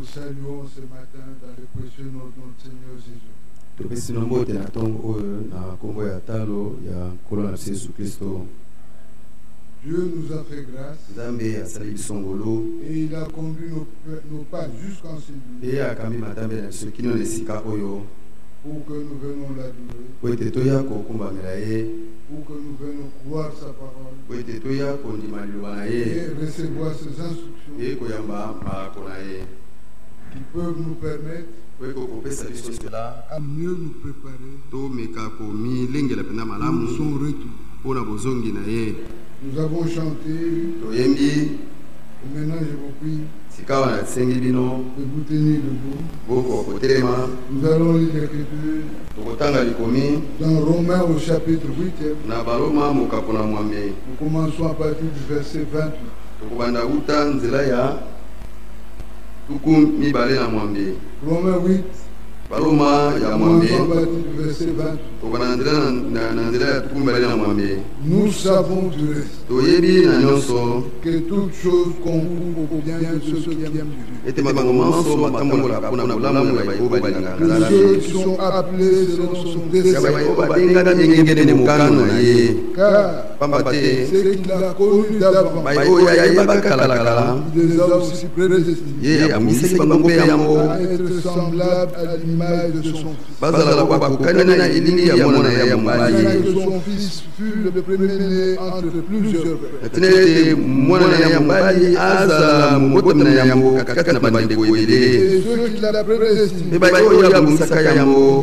vous saluons ce matin dans le précieux nom de notre Seigneur Jésus. Dieu nous a fait grâce et il a conduit nos pas jusqu'en celui pour que nous venions l'adorer, pour que nous venions croire sa parole et recevoir ses instructions qui peuvent nous permettre à mieux nous préparer pour son retour. Nous avons chanté et maintenant je vous prie de vous tenir debout. Nous allons lire l'Écriture dans Romains au chapitre 8. Nous commençons à partir du verset 28. Romains 8. Verset 20. Nous savons du reste que toutes choses concourent au bien de ceux qui aiment Dieu, que ceux qui sont appelés selon son dessein. Car ceux qu'il a connus d'avant, il les a aussi prédestinés à être semblables à l'image de son fils. Son fils fut le premier-né entre plusieurs frères. Et ceux qu'il a prédestinés,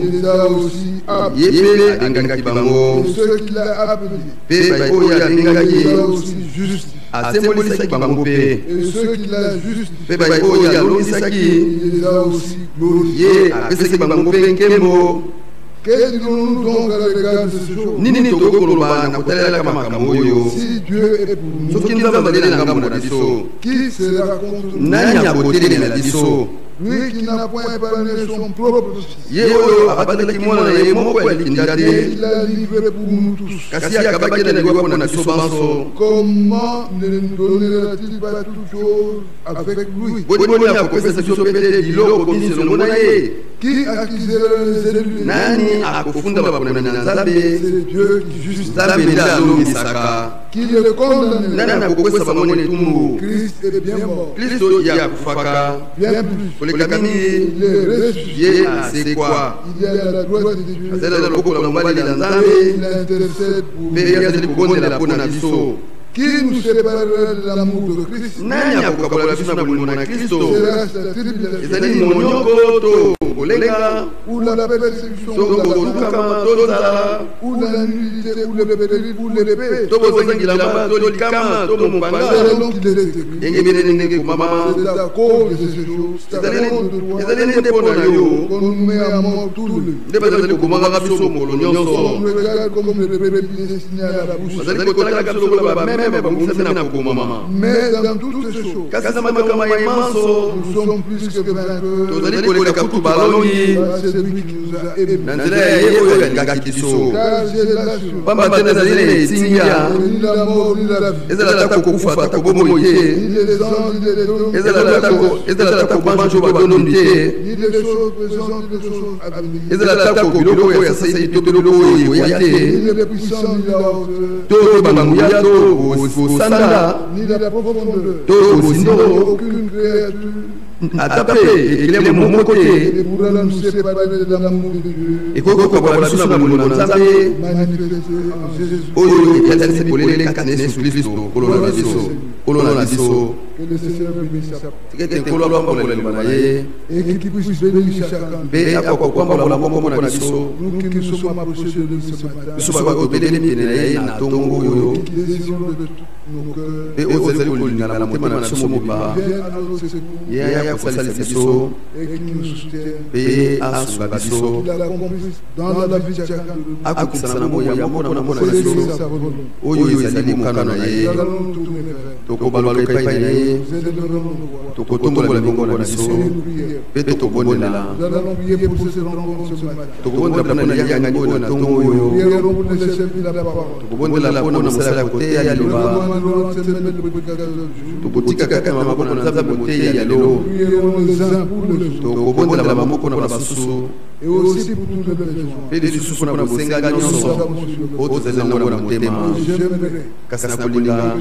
il les a aussi appelés. Et ceux qu'il a appelés, il les a aussi justifiés. Et ceux qu'il a justifiés, il les a aussi glorifiés. Que dirons-nous donc à l'égard de ces choses? Si Dieu est pour nous, qui sera contre nous? Lui qui n'a point épargné son propre fils, et il l'a livré pour nous tous. Comment ne nous donnera-t-il pas toutes choses avec lui? Qui accusera les élus? C'est Dieu qui justifie. Qui le condamne? Christ est bien mort. Bien plus, il est ressuscité. Il est à la droite de Dieu. Et il intercède pour nous. Qui nous séparera de l'amour de Christ? Sera sa tribulation, ou la persécution, ou la nudité, ou le péril, ou l'épée. Selon qu'il est écrit, c'est à cause de ces choses, c'est à cause de toi, qu'on nous met à mort tous les deux. On regarde comme le bébé destiné à la bouche. Mais dans toutes ces choses, nous sommes plus que vainqueurs par celui qui nous a aimés. Car j'ai l'assurance, ni la mort, ni la vie, ni les anges, ni les démons, ni les choses présentes, ni les choses à venir, ni les puissants, ni la hauteur, ni la profondeur, ni aucune créature et pourra nous séparer de l'amour de Dieu manifesté en Jésus. Que le Seigneur bénisse sa parole et qu'il puisse bénir chacun. Nous qui nous sommes approchés de lui ce matin, qui désirons de tous nos cœurs, viens à notre secours et qui nous soutienne, qu'il l'accomplisse dans la vie de chacun de nous. C'est sa volonté. Nous allons tourner vers tokobaloka epai na ye tokotombola bongo na biso mpe tokobondela tokobondela mpona yangani oyo na ntongo oyo tokobondela mpona mosala ya koteya ya liloba tokotika kaka maboko na nzambe koteya ya lelo tokobondela bamoko na basusu mpe lisusu mpona bosenga nyonso oyo tozali nango na motema kasi na kolinga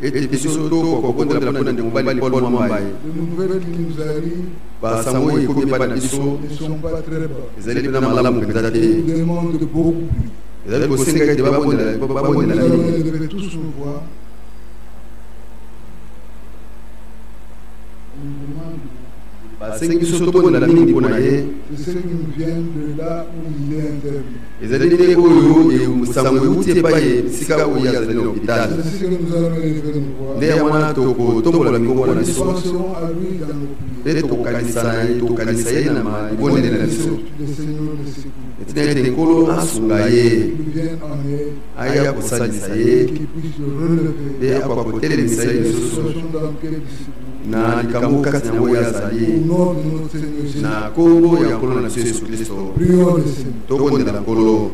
ete biso tokobondela mpona ndeko mobali Paul Mwambaye basango oyo ekomi epai na biso ezali mpena malamu mpenza te ezali kosenga ete babondela ye basengi biso tobondela mingi mpona ye ezali nde oyo musango euti epai esika oyo azali na hôpital nde wana tokotombola mingongo na biso mpe tokokanisa ye na libondeli na biso etina ete nkolo asunga ye aya kosalisa ye mpe akoka kotelemisa ye lisusu na likambo kasi na oyo azali na kombo ya nkolo na biso Yesu Kristo tokondela nkolo.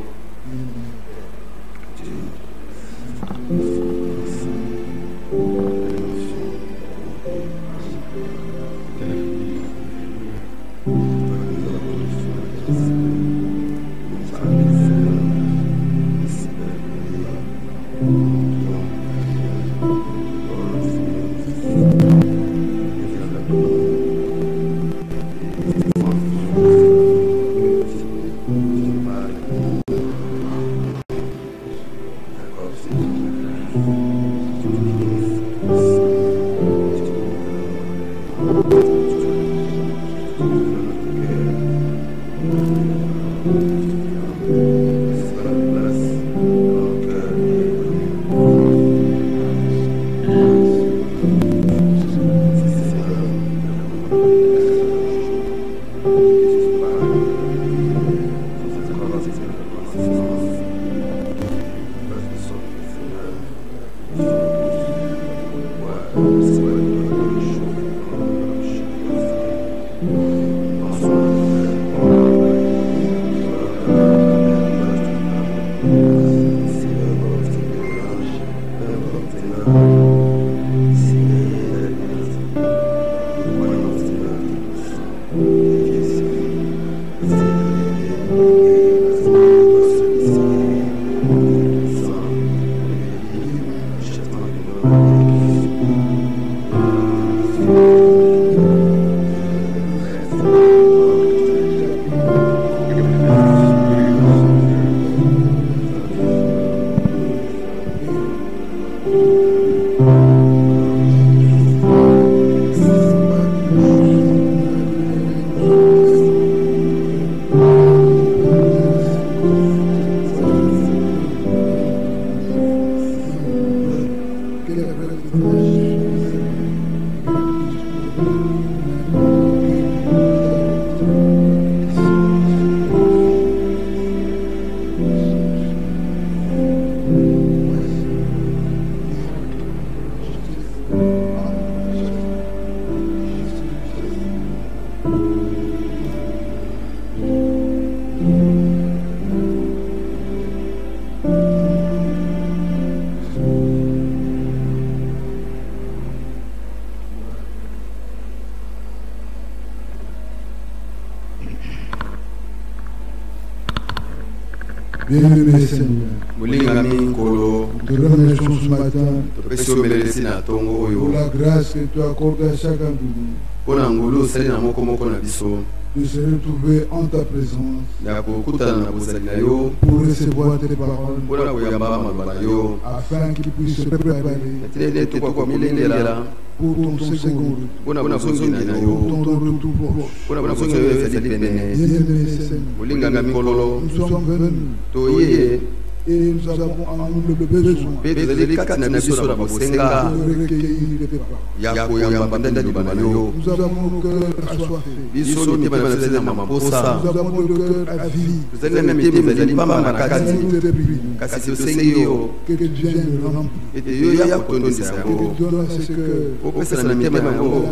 Bien-aimé Seigneur, nous te remercions ce matin pour la grâce que tu accordes à chacun de nous de se retrouver en ta présence pour recevoir tes paroles afin qu'ils puissent se préparer pour ton second retour, pour ton retour proche. Bien-aimé Seigneur, nous sommes venus Et nous avons en nous le besoin de recueillir les paroles. Nous avons le cœur assoiffé. Nous avons le cœur avide. Que tu viennes le remplir. Que tu donnes à ce cœur la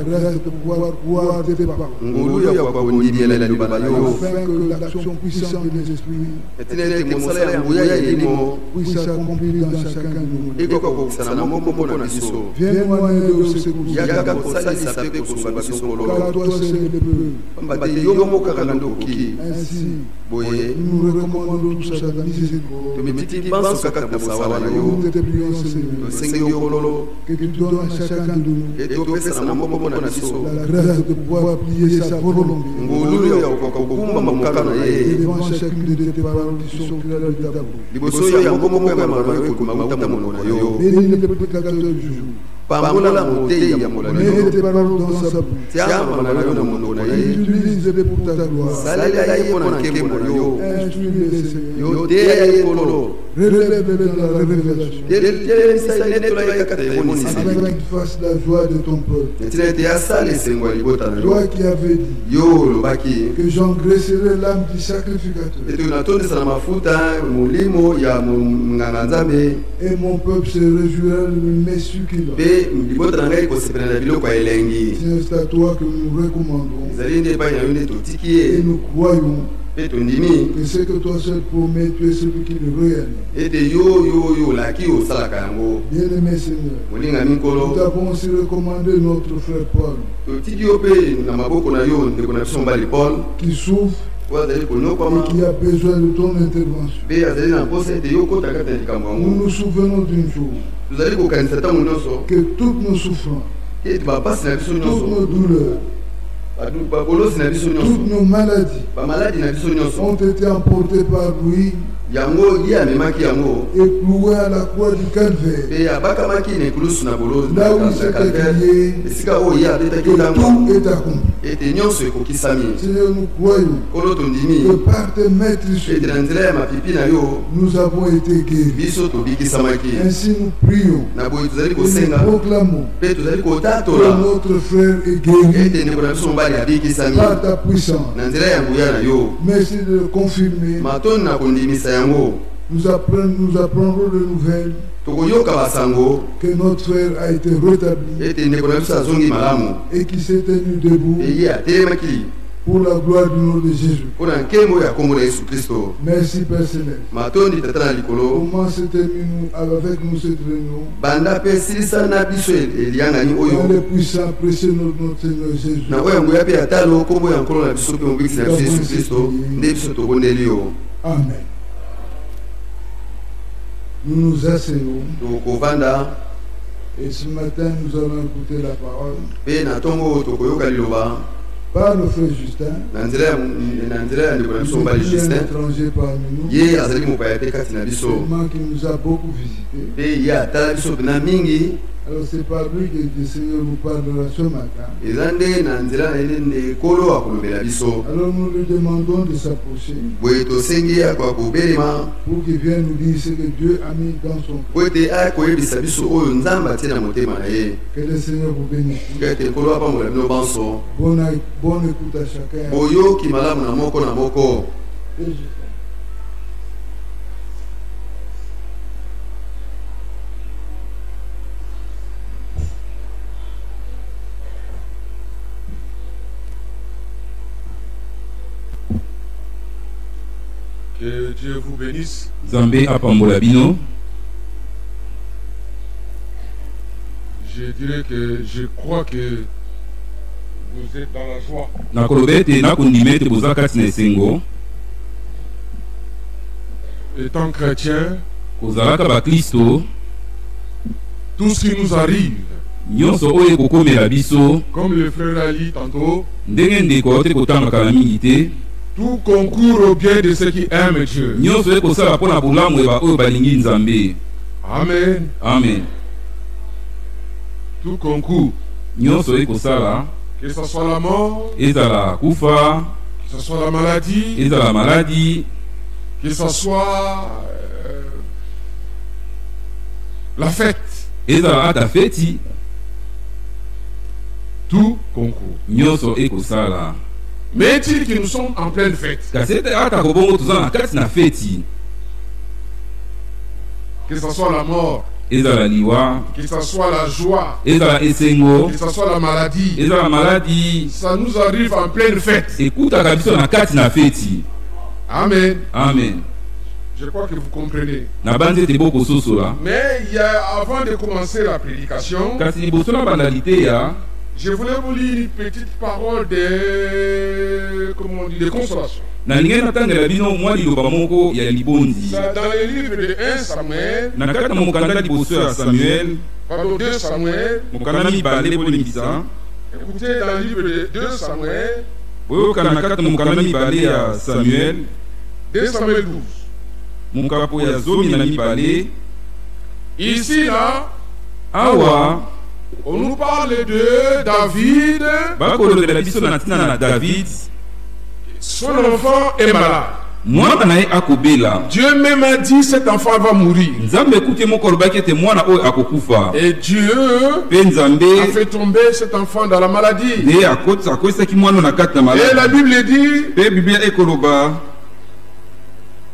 grâce de pouvoir boire tes paroles. Afin que l'action puissante des esprits puisse s'accomplir dans chacun de nous. Viens nous en aider au secours. Car toi seul est le peu. Ainsi, nous recommandons tous à ta miséricorde. Nous te prions, Seigneur, que tu donnes à chacun de nous la grâce de pouvoir plier sa volonté. Et devant chacune de tes paroles qui sont claires de ta bouche. Bénis le prédicateur du jour. Mets tes paroles dans sa bouche. Et utilise-les pour ta gloire. Instruis-les, Seigneur. Relève-les dans la révélation. Afin qu'ils fassent la joie de ton peuple. Toi qui avais dit que j'engraisserai l'âme du sacrificateur. Et mon peuple se réjouira de mes succulents. C'est à toi que nous recommandons. Et nous croyons que ce que toi seul promets, tu es celui qui le réalise. Bien-aimé Seigneur, nous t'avons aussi recommandé notre frère Paul, qui souffre et qui a besoin de ton intervention. Nous nous souvenons d'une chose, que toutes nos souffrances, toutes nos douleurs, toutes nos maladies ont été emportées par lui et cloué à la croix du Calvaire. Là où il s'est crié que tout est accompli. Seigneur, nous croyons que par tes maîtres nous avons été guéris. Ainsi nous prions et nous proclamons que notre frère est guéri par ta puissance. Merci de le confirmer. Nous apprendrons de nouvelles que notre frère a été rétabli et qui s'est tenu debout pour la gloire du nom de Jésus. Merci Père Céleste. Comment se termine avec nous cette réunion? Dans le puissant précieux de notre Seigneur Jésus. Amen. Nous nous asseyons. Et ce matin, nous allons écouter la parole par le frère Justin. Un étranger parmi nous. Seulement qui nous a beaucoup visité. Alors c'est par lui que le Seigneur nous parlera ce matin. Alors nous lui demandons de s'approcher pour qu'il vienne nous dire ce que Dieu a mis dans son cœur. Que le Seigneur vous bénisse. Bonne écoute à chacun. Que Dieu vous bénisse. Zambé apambola bino. Je dirais que je crois que vous êtes dans la joie. Nakolobete nakundimete buzakati nesengo. Étant chrétien, kozalaka ba Kristo, tout ce qui nous arrive, nyonso oyo kokomela biso, comme le frère a dit tantôt, ndenge ndeko te kotanga na mingi te, tout concourt au bien de ceux qui aiment Dieu. nyonso ekosala mpona bolamu eba oyo balingi Nzambe. Amen. Amen. Tout concourt, nyonso ekosala, que ce soit la mort, ezala kufa, que ce soit la maladie, ezala maladie, que ce soit la fête, ezala ata feti tout concourt. nyonso ekosala. Mais est-il que nous sommes en pleine fête? Kasi ete ata kobongo toza na kati na feti, Que ce soit la mort, ezala liwa, que ce soit la joie, ezala esengo, que ce soit la maladie, ezala maladi, ça nous arrive en pleine fête. ekutaka biso na kati na feti. Amen. Amen. Je crois que vous comprenez. Na banze ete bokososola. Mais il y a, avant de commencer la prédication, Kasi liboso na bandali te ya, je voulais vous lire une petite parole de, comment on dit, de consolation. nalingai natangela bino mwa liloba moko ya libondi. Ça, dans le livre de 1 Samuel, Na kati na mokanda liboso ya Samuel, pardon, 2 Samuel, mokanda mibale bolingisa, écoutez, dans le livre de 2 Samuel, boyoka na kati na mokanda mibale ya Samuel, 2 Samuel 12. mokapo ya zomi na mibale. Ici, là, Awa on nous parle de David. bakolobela biso na ntina na David, Son enfant est malade. mwana na ye akobela. Dieu même a dit cet enfant va mourir. Nzambe ekuti moko alobaki ete mwana oyo akokufa, Et Dieu mpe Nzambe a fait tomber cet enfant dans la maladie. nde akotisaki mwana oyo na kati na Et la maladi. Bible dit, Mpe Biblia ekoloba,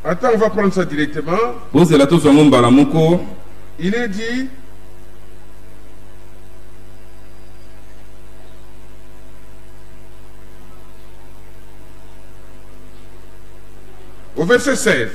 attends, on va prendre ça directement. bozela tozwa yango mbala moko. Il est dit, au verset 16,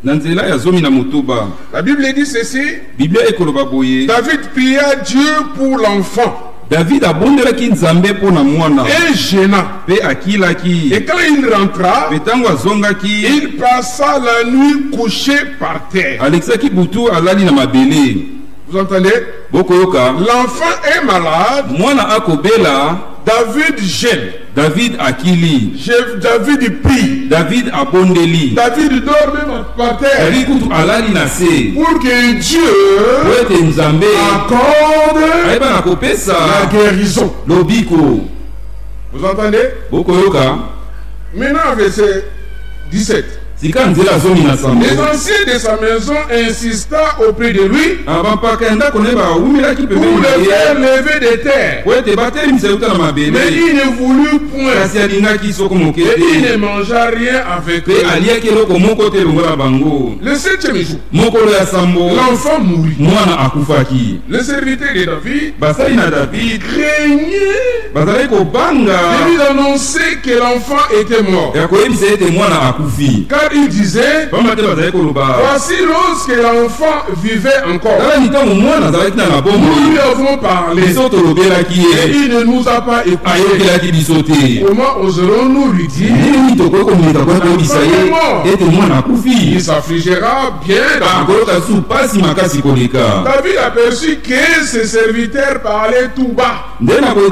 Na nzela ya zomi na motoba, la Bible dit ceci, Biblia ekoloba boye, David pria Dieu pour l'enfant David abondelaki Nzambe mpo na mwana et gêna. mpe akilaki. Et quand il rentra, Mpe ntango azongaki, il passa la nuit couché par terre. alekisaki butu alali na mabele. Vous entendez? Bokoyoka, L'enfant est malade, mwana akobela, David gêne, David akili, David prie, David abondeli, David dort même par terre ali kutu alali na se, pour que Dieu po ete Nzambe accorde ayeba na kopesa la guérison. lobiko. Vous entendez? Bokoyoka, Maintenant, verset 17. sika nzela zomi na sambo, Les anciens de sa maison insista auprès de lui bampaka ya ndako na ye bawumelaki pour pembeni na le faire ye lever des terres. po ete batelemisa ye uta na Mais mabele. il ne voulut point. Kasi alingaki soko moke Et il ne te, mangea rien avec mpe eux. aliaki eloko moko te elongo na bango. Le 7e jour, Mokolo ya sambo, l'enfant mourut. mwana akufaki. Le serviteur de David Basali na David craignait bazalaki de kobanga lui annoncer que l'enfant était mort. ya koyebisa ete mwana akufi. Car il disait, Pamba te bazalaki koloba, voici lorsque l'enfant vivait encore, tala ntango mwana azalaki na nous lui bomoi, avons parlé biso tolobelaki et ye, il ne nous a pas écoutés. ayokelaki biso te. Comment oserons-nous lui dire? Nini tokoki komeka kuna koyebisa ye ete mwana Il akufi? s'affligera bien. Akoloka su pasi makasi koleka. David aperçut que ses serviteurs parlaient tout bas. Nde na boye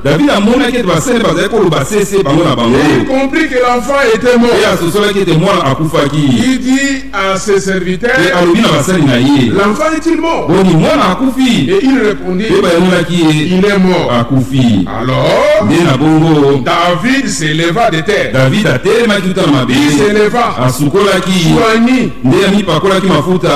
David amonaki ete basele bazalaki koloba sese bango na bango, Et il comprit que l'enfant était mort. pe asosolaki ete mwana akufaki. Il dit à ses serviteurs, Pe alobi na basali na ye, l'enfant est-il mort? boni mwana akufi? Et il répondit, Pe bayanolaki ye, il est mort. akufi. Alors, Nde na bongo David s'éleva de terre. David atelemaki uta na Il mabele, s'éleva, asukolaki, soignit, nde amipakolaki mafuta,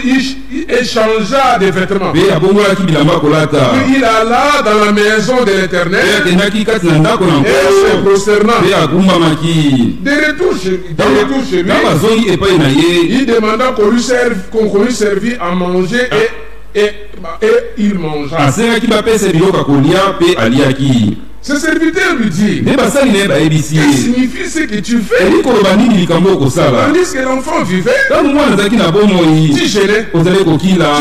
il échangea des vêtements. pe abongolaki bilamba kolata, Puis il alla dans la maison de pe l'Éternel akendaki kati na ndako na et se nkolo, prosternant. pe agumbamaki. De retour chez lui, Ntango azongi epai na ye, il demanda qu'on lui servit à manger et il mangea. asengaki bapesa biloko ya kolia pe aliaki. Ce serviteur lui dit, Nde basali na ye bayebisi que ye, signifie ce que tu fais? eli koloba nini likambo okosala? Tandis que l'enfant vivait, Ntango mwana azalaki na bomoi, tu gênais. ozali kokila,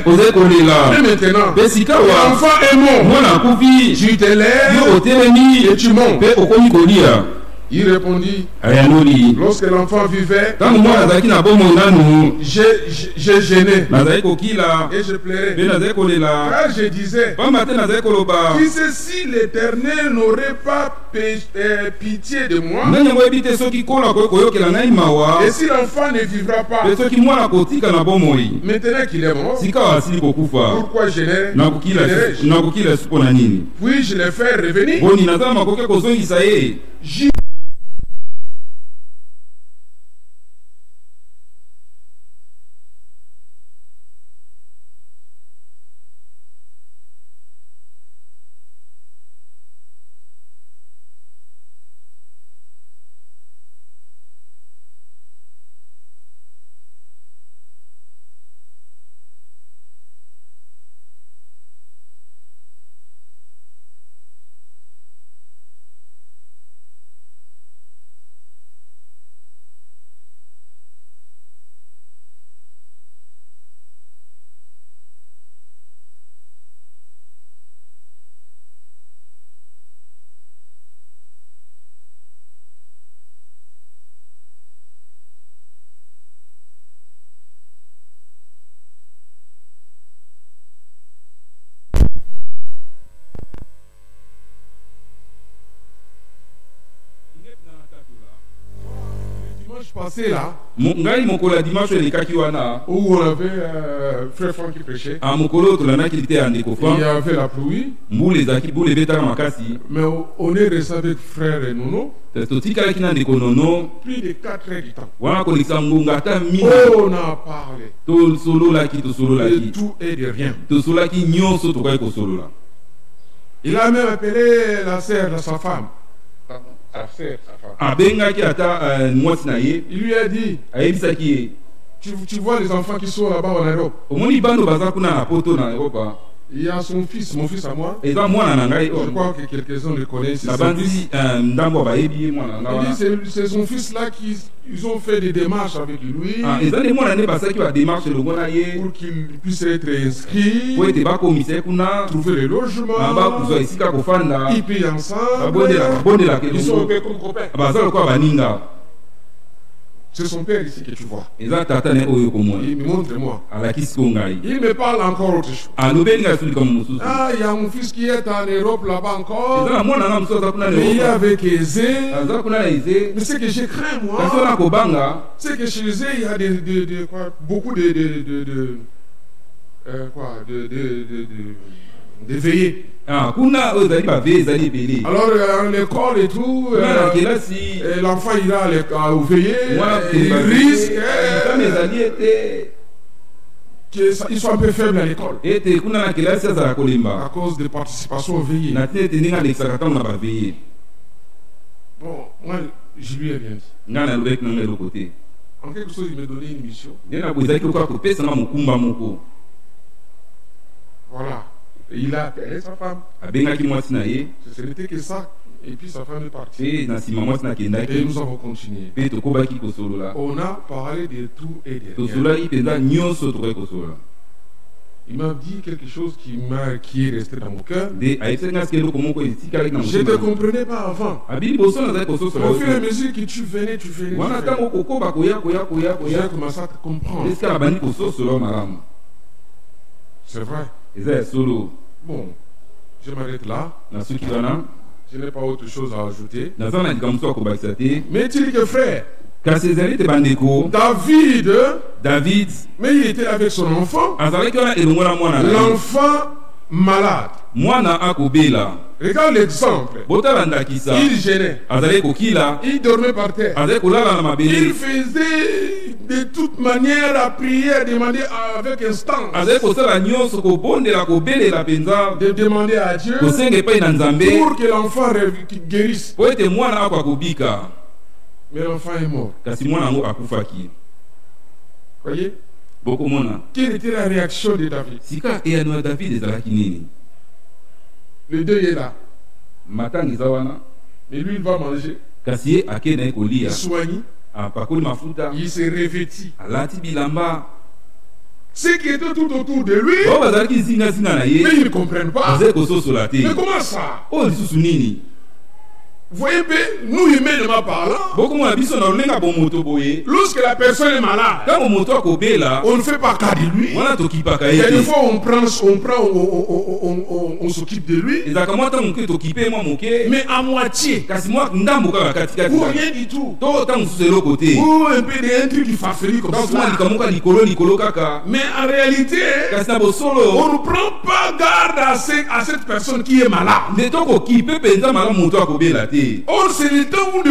ozali Et kolela, maintenant, pe sikawa l'enfant est mort. mwana akufi, Tu te yo lèves otelemi et tu montes. pe okomi kolia. Il répondit, Ayanoli, lorsque l'enfant vivait, ntango mwana azalaki na bomoi nanu, j'ai gêné nazali kokila et je pe pleurais. nazali kolela, Car je disais, pamba te nazali koloba, qui sait si l'Éternel n'aurait pas pitié de moi, ndenge yango yebi te soki kola koyi koyokela ngai mawa, et si l'enfant ne vivra pas, pe soki mwana kotika na bomoi, maintenant qu'il est mort, sika asili kokufa, pourquoi gêner? nakokila su mpo na nini? Puis-je le faire revenir? Boni naza makoki kozongisa ye. passé là, ngai mokolo dimanche elekaki wana où on avait frère Franck qui prêchait, a mokolo tolandaki te ya ndeko il y Franck avait la pluie, mbula ezalaki mbula ebetaka makasi mais on est resté avec frère Nono totikalaki na ndeko Nono plus de 4 heures du temps. wana kolekisa ngonga ata mingi On a parlé tosololaki de tout et de rien. tosololaki nyonso tokoki kosolola. Il a même appelé la sœur de sa femme. Sa sœur, sa femme. abengaki ata mwasi na ye Il lui a dit, ayebisaki ye tu vois les enfants qui sont là-bas en Europe. omoni bando baza kuna na poto na Europa Il y a son fils, mon fils à moi. eza mwana na ngai Je crois que quelques-uns le connaissent. na bandi ndambo bayebi ye mwana na Il ngai dit, c'est son fils là qui ils ont fait des démarches avec lui eza nde mwana nde basalaki badémarche elongo na ye pour qu'il puisse être inscrit, po ete bakomisa ye kuna trouver le logement, bakozwa esika kofanda ils payent ensemble. babondelaka Ils sont elongo comme copains. baza lokola baninga. C'est son père ici que tu vois. eza tata na ye oyo komona Il me montre-moi. alakisi ko ngai Il me parle encore autre chose. alobeli ngai suli kama mosusu Ah, il y a mon fils qui est en Europe là-bas eza encore. na mwana nga mosusu aza kuna na Mais il est Europa. avec Aizé. aza kuna na eze Mais ce que j'ai craint, moi, kasi wana kobanga c'est que chez eux, il y a beaucoup de veillées. kuna oyo ezali baveye ezali ebele Alors, à l'école et tout, kuna na kelasi l'enfant, il a au veillées, wana il risque kama ezali ete qu'ils soient un peu faibles à l'école ete kuna na kelasi azala kolemba à cause de participation au veillées. na tina ete ndenge alekisaka ntango na baveye Bon, moi, je lui ai rien dit. ngai nalobeki na ngai eloko te En quelque chose, il m'a donné une mission. nde na boye ezalaki lokola kopesanga mokumba moko Voilà. Et il a appelé sa femme. abengaki mwasi na ye Ce n'était que ça. Et puis sa femme est partie. mpe na nsima mwasi Et nakendaki nous avons continué. mpe tokobaki kosolola On a parlé de tout et de rien. tosololaki mpenza nyonso tokoki kosolola Il m'a dit quelque chose qui est resté dans mon cœur. nde ayebisaki nga sika eloko moko etikalaki na Je ne te motema comprenais pas avant. abi liboso nazali kososola Au fur et à mesure que tu venais, tu venais. wana ntango kokoba koya J'ai commencé à te comprendre. esika babandi kososola malamu C'est vrai. eza ya solo Bon, je m'arrête là. na soki wana Je n'ai pas autre chose à ajouter. naza na likambo mosusu ya kobakisa te Mais il dit que frère, kasi ezali ete bandeko David mais il était avec son enfant. azalaki wana elongo na mwana na ye L'enfant malade. mwana akobela Regarde l'exemple. botala ndakisa Il gênait. azali kokila Il dormait par terre. azali kolala na Il mabele faisait de toute manière à prier, à demander avec instance, azali kosala nyonso kobondela kobelela mpenza de demander à Dieu kosenga epai na nzambe pour que l'enfant guérisse. po ete mwana ako akobika Mais l'enfant est mort. kasi mwana yango akufaki Voyez? bokomona Quelle était la réaction de David? sika eyano ya David ezalaki nini Le deuil est là. matanga eza wana Mais lui, il va manger. kasi ye akei na ye Il kolia soigne. apakoli mafuta Il se revêtit. alati bilamba Ceux qui étaient tout autour de lui, oyo bazalaki nzingazinga na ye mais ils ne comprennent pas. bazali kososola te Mais comment ça? oyo lisusu nini Vous voyez, nous humainement parlant, bokomona biso na lolenga bomoto boye lorsque la personne est malade, ntango moto akobela on ne fait pas cas de lui. wana tokipaka Il y ye a des te fois, on s'occupe de lui, ezalaka mwa ntango moke tokipe mwa moke mais à moitié. kasi mwa ndambo kaka katikati Ou rien du tout. to ntango mosusu eloko te Ou un peu d'un truc qui farfelu comme kasi mwa ça. likambo ka likolo kaka Mais en réalité, kasi na on bosolo ne prend pas garde à cette personne qui est malade. nde tokokipe mpenza malamu moto akobela te Or, c'est le temps où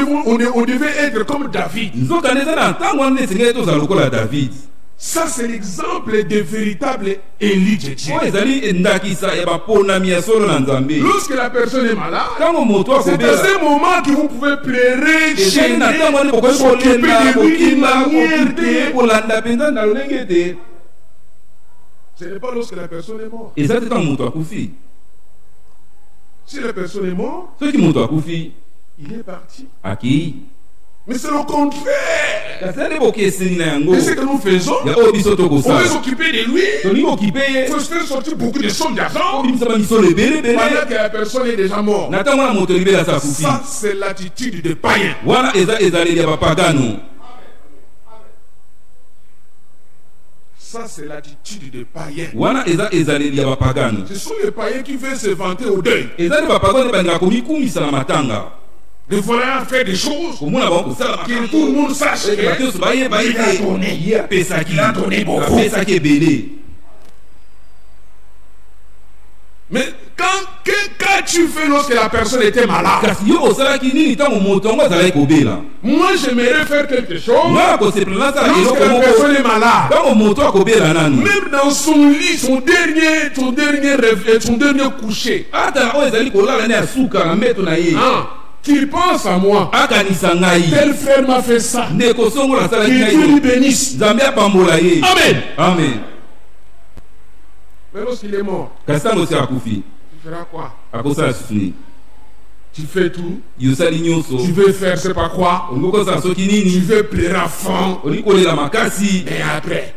on devait être comme David. nzokande eza na ntango wana nde esengeli tozala lokola David Ça, c'est l'exemple des véritables élus de Dieu. oyo ezali ndakisa ya baponami ya solo na nzambe Lorsque la personne est malade, ntango moto c'est à akobela ce moment que vous pouvez pleurer, ezali na ntango wana gêner, bokoki s'occuper kolela de lui d'une kokima manière kokipe kolanda mpenza na lolenge te Ce n'est pas lorsque la personne est morte. eza te ntango moto akufi Si la personne est morte, soki moto akufi il est parti. akei Mais c'est le contraire. kasi ane bokeseni na yango Et ce que nous faisons, ya oyo biso on veut tokosala s'occuper de lui. tolingi kokipe Il ye faut se faire sortir beaucoup de sommes d'argent obimisa bamisolo ebelebele pendant que la personne est déjà morte. na ntango wana moto libela asa akufi Ça, c'est l'attitude des païens. wana eza ezaleli ya bapagano Ça, c'est l'attitude des païens. wana eza ezaleli ya bapagano Ce sont les païens qui veulent se vanter au deuil. eza nde bapagano balingaka komikumisa na matanga de vouloir faire des choses, que tout le monde sache qu'il a donné beaucoup. Mais quand tu fais lorsque la personne était malade, moi j'aimerais faire quelque chose lorsque la personne est malade, même dans son lit, son dernier rêve, son dernier coucher, qu'il pense à moi. Tel frère m'a fait ça. Que Dieu lui bénisse. Amen. Amen. Mais lorsqu'il est mort, tu feras quoi? Tu fais tout. Tu veux faire c'est pas quoi. Tu veux plaire à fond. Mais après,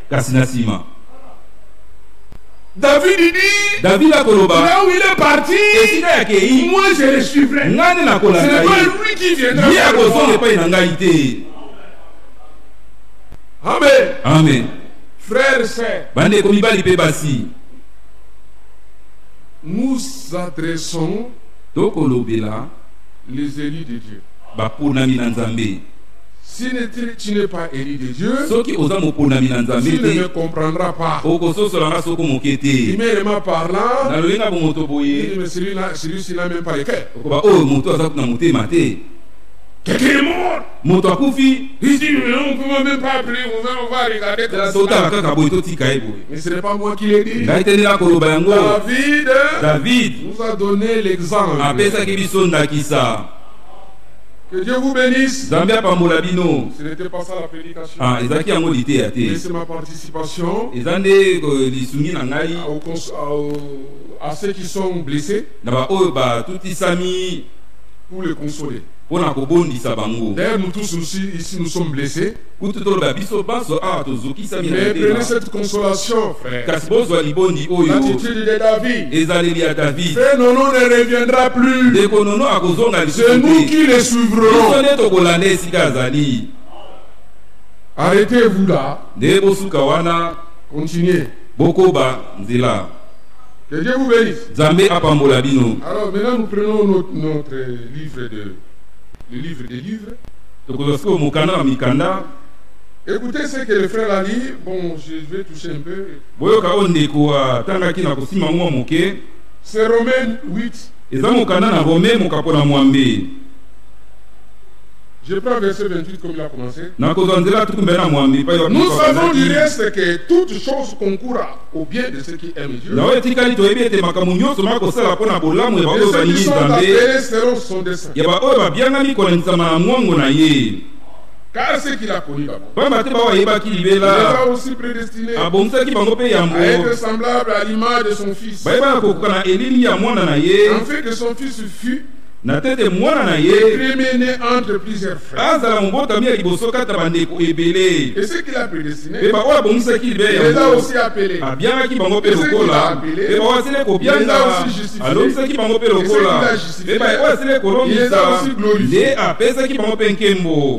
David dit, là où il est parti, moi je le suivrai. Ce n'est pas lui qui viendra. Amen. Amen. Frères et sœurs, nous adressons les élus de Dieu. Si tu n'es pas élu de Dieu, tu ne me comprendras pas. Humainement parlant, mais celui-ci n'a même pas le cœur. Quelqu'un est mort. Il dit, mais on ne peut même pas prier, on va regarder comme ça. Mais ce n'est pas moi qui l'ai dit. David nous a donné l'exemple. Que Dieu vous bénisse. Ce n'était pas ça la prédication. Mais c'est ma participation à ceux qui sont blessés pour les consoler. D'ailleurs, nous tous ici nous sommes blessés. Mais prenez cette consolation, frère. L'attitude de David. Frère Nono ne reviendra plus. C'est nous qui les suivrons. Arrêtez-vous là. Continuez. Que Dieu vous bénisse. Alors maintenant nous prenons notre livre le livre des livres. Écoutez ce que le frère a dit. Bon, je vais toucher un peu. C'est Romains 8. Je prends verset 28 comme il a commencé. Nous savons du reste que toute chose concourt au bien de ceux qui aiment Dieu. Et ceux qui sont appelés seront son dessein. Car ce qu'il a connu d'abord, il les a aussi prédestinés à être semblables à l'image de son fils, en fait que son fils fut premier-né entre plusieurs frères. Et ce qu'il a prédestiné, il les a aussi appelés. Et ce qu'il a appelé, il les a aussi justifiés. Et ce qu'il a justifié, il les a aussi glorifiés.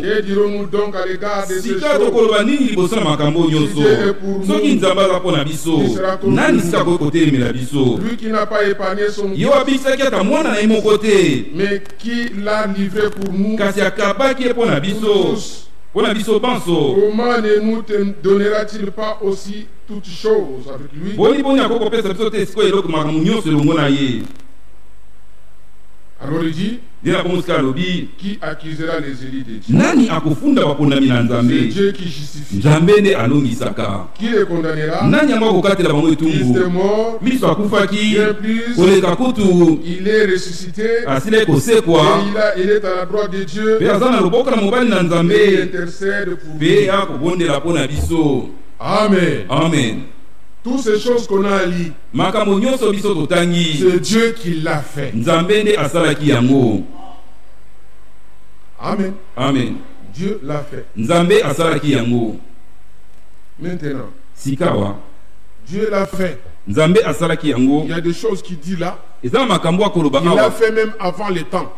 Que dirons-nous donc à l'égard de ces choses? Si Dieu est pour nous, qui sera contre nous? Lui qui n'a pas épargné son fils, mais qui l'a livré pour nous tous. Comment ne nous donnera-t-il pas aussi toutes choses avec lui? Alors il dit, qui accusera les élus de Dieu? C'est Dieu qui justifie. Qui les condamnera? Christ est mort, bien plus, il est ressuscité, et il est à la droite de Dieu, et il intercède pour nous. Amen. Amen. Toutes ces choses qu'on a lues, c'est Dieu qui l'a fait. Amen. Amen. Dieu l'a fait. Maintenant, Dieu l'a fait. Il y a des choses qu'il dit là. Il l'a fait même avant le temps.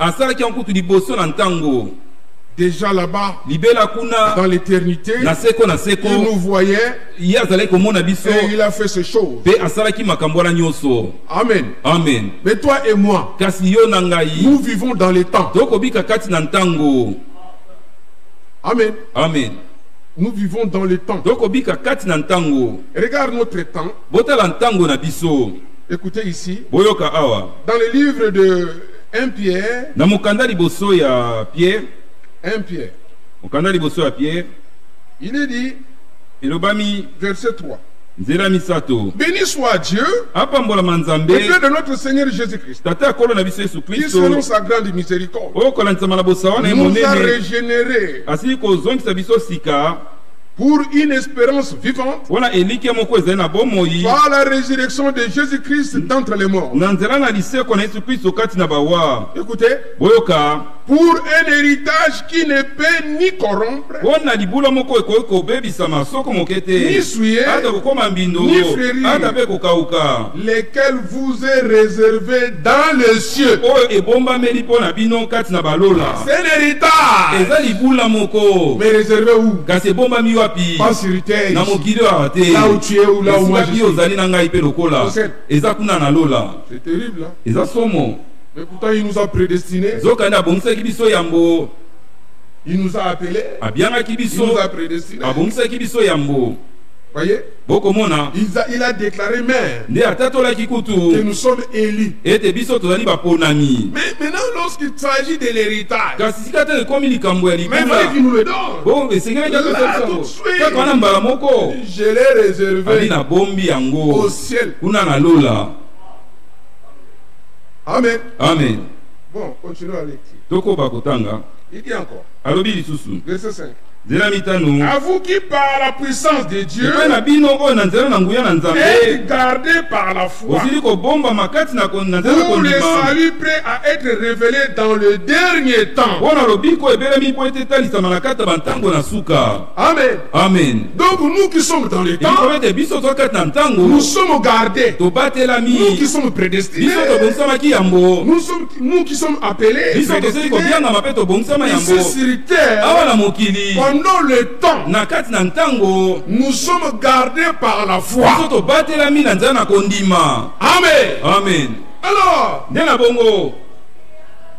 déjà là-bas, libela kuna dans l'éternité, na seko il nous voyait ye azalaki komona biso et il a fait ces choses. mpe asalaki makambo wana nyonso. Amen. Amen. Mais toi et moi, kasi yo na ngai nous vivons dans les temps. tokobika kati na ntango. Amen. Amen. Nous vivons dans les temps. tokobika kati na ntango. Regarde notre temps. botala ntango na biso. Écoutez ici. boyoka awa. Dans le livre de 1 Pierre. na mokanda liboso ya Pierre. 1 Pierre. mokanda liboso ya Pierre. Il est dit. elobami. Verset 3. nzela misato. Béni soit Dieu, apambolama nzambe, le Dieu de notre Seigneur Jésus-Christ, tata akolo na biso Yesu qui Kristo, selon sa grande miséricorde okolanisa malabosa wana ye nous a monene régénérés asili kozongisa biso sika pour une espérance vivante wana eliki ya moko ezali na bomoi par la résurrection de Jésus-Christ d'entre les morts. na nzela na liseko na Yesu Kristo kati na bawa. Écoutez, boyoka pour un héritage qui ne peut ni corrompre, mpona libula moko ekoki kobebisama soko moke te ni souiller, ata kokoma mbindo ni flérir, ata mpe kokauka, lesquels vous est réservé dans les cieux. oyo ebombameli mpo na bino kati na balola. C'est un héritage, eza libula moko mais réservé où? kasi ebombami wapi? Pas sur terre, na ici. mokili oyo te Là où tu es ou là où moi je esika suis. ozali na ngai mpe lokola eza kuna na lola. C'est terrible là. eza somo. Mais pourtant il nous a prédestinés. zokani abongisaki biso yambo, Il nous a appelés. abiangaki Il biso, nous a prédestinés. abongisaki biso yambo. Voyez? bokomona Il a déclaré même nde atatolaki que kutu nous sommes élus. ete biso tozali baponami. Mais maintenant, lorsqu'il s'agit de l'héritage, kasi sika te ekomi likambo ya mais il fallait qu'il libula nous le donne. bo esengelaki Là, akosalisa tout de suite. kaka wana mbala moko Je l'ai ali réservé na bombi yango au ciel. kuna na lola. Amen. Amen. Bon, continuons la lecture. tokoba kotanga Il dit encore, alobi lisusu verset 5. nzela mitano. À vous qui, par la puissance de Dieu, epai na bino oyo na nzela na nguya na nzambe êtes gardés par la foi, osili kobombama kati na nzela pour le kondima salut prêt à être révélé dans le dernier temps. mpona lobiko ebelemi mpo ete etalisama na kati ya bantango na suka. Amen. Amen. Donc nous qui sommes dans le temps, elikomi ete biso toza kati na ntango nous sommes gardés. tobatelami, Nous qui sommes prédestinés, biso tobongisamaki yambo, nous qui sommes appelés, biso tosili kobiangama mpe tobongisama ici yambo sur terre, awa na mokili. pendant le temps, na kati na ntango nous sommes gardés par la biso foi. tobatelami na nzela na kondima. Amen. Amen. Alors, nde na bongo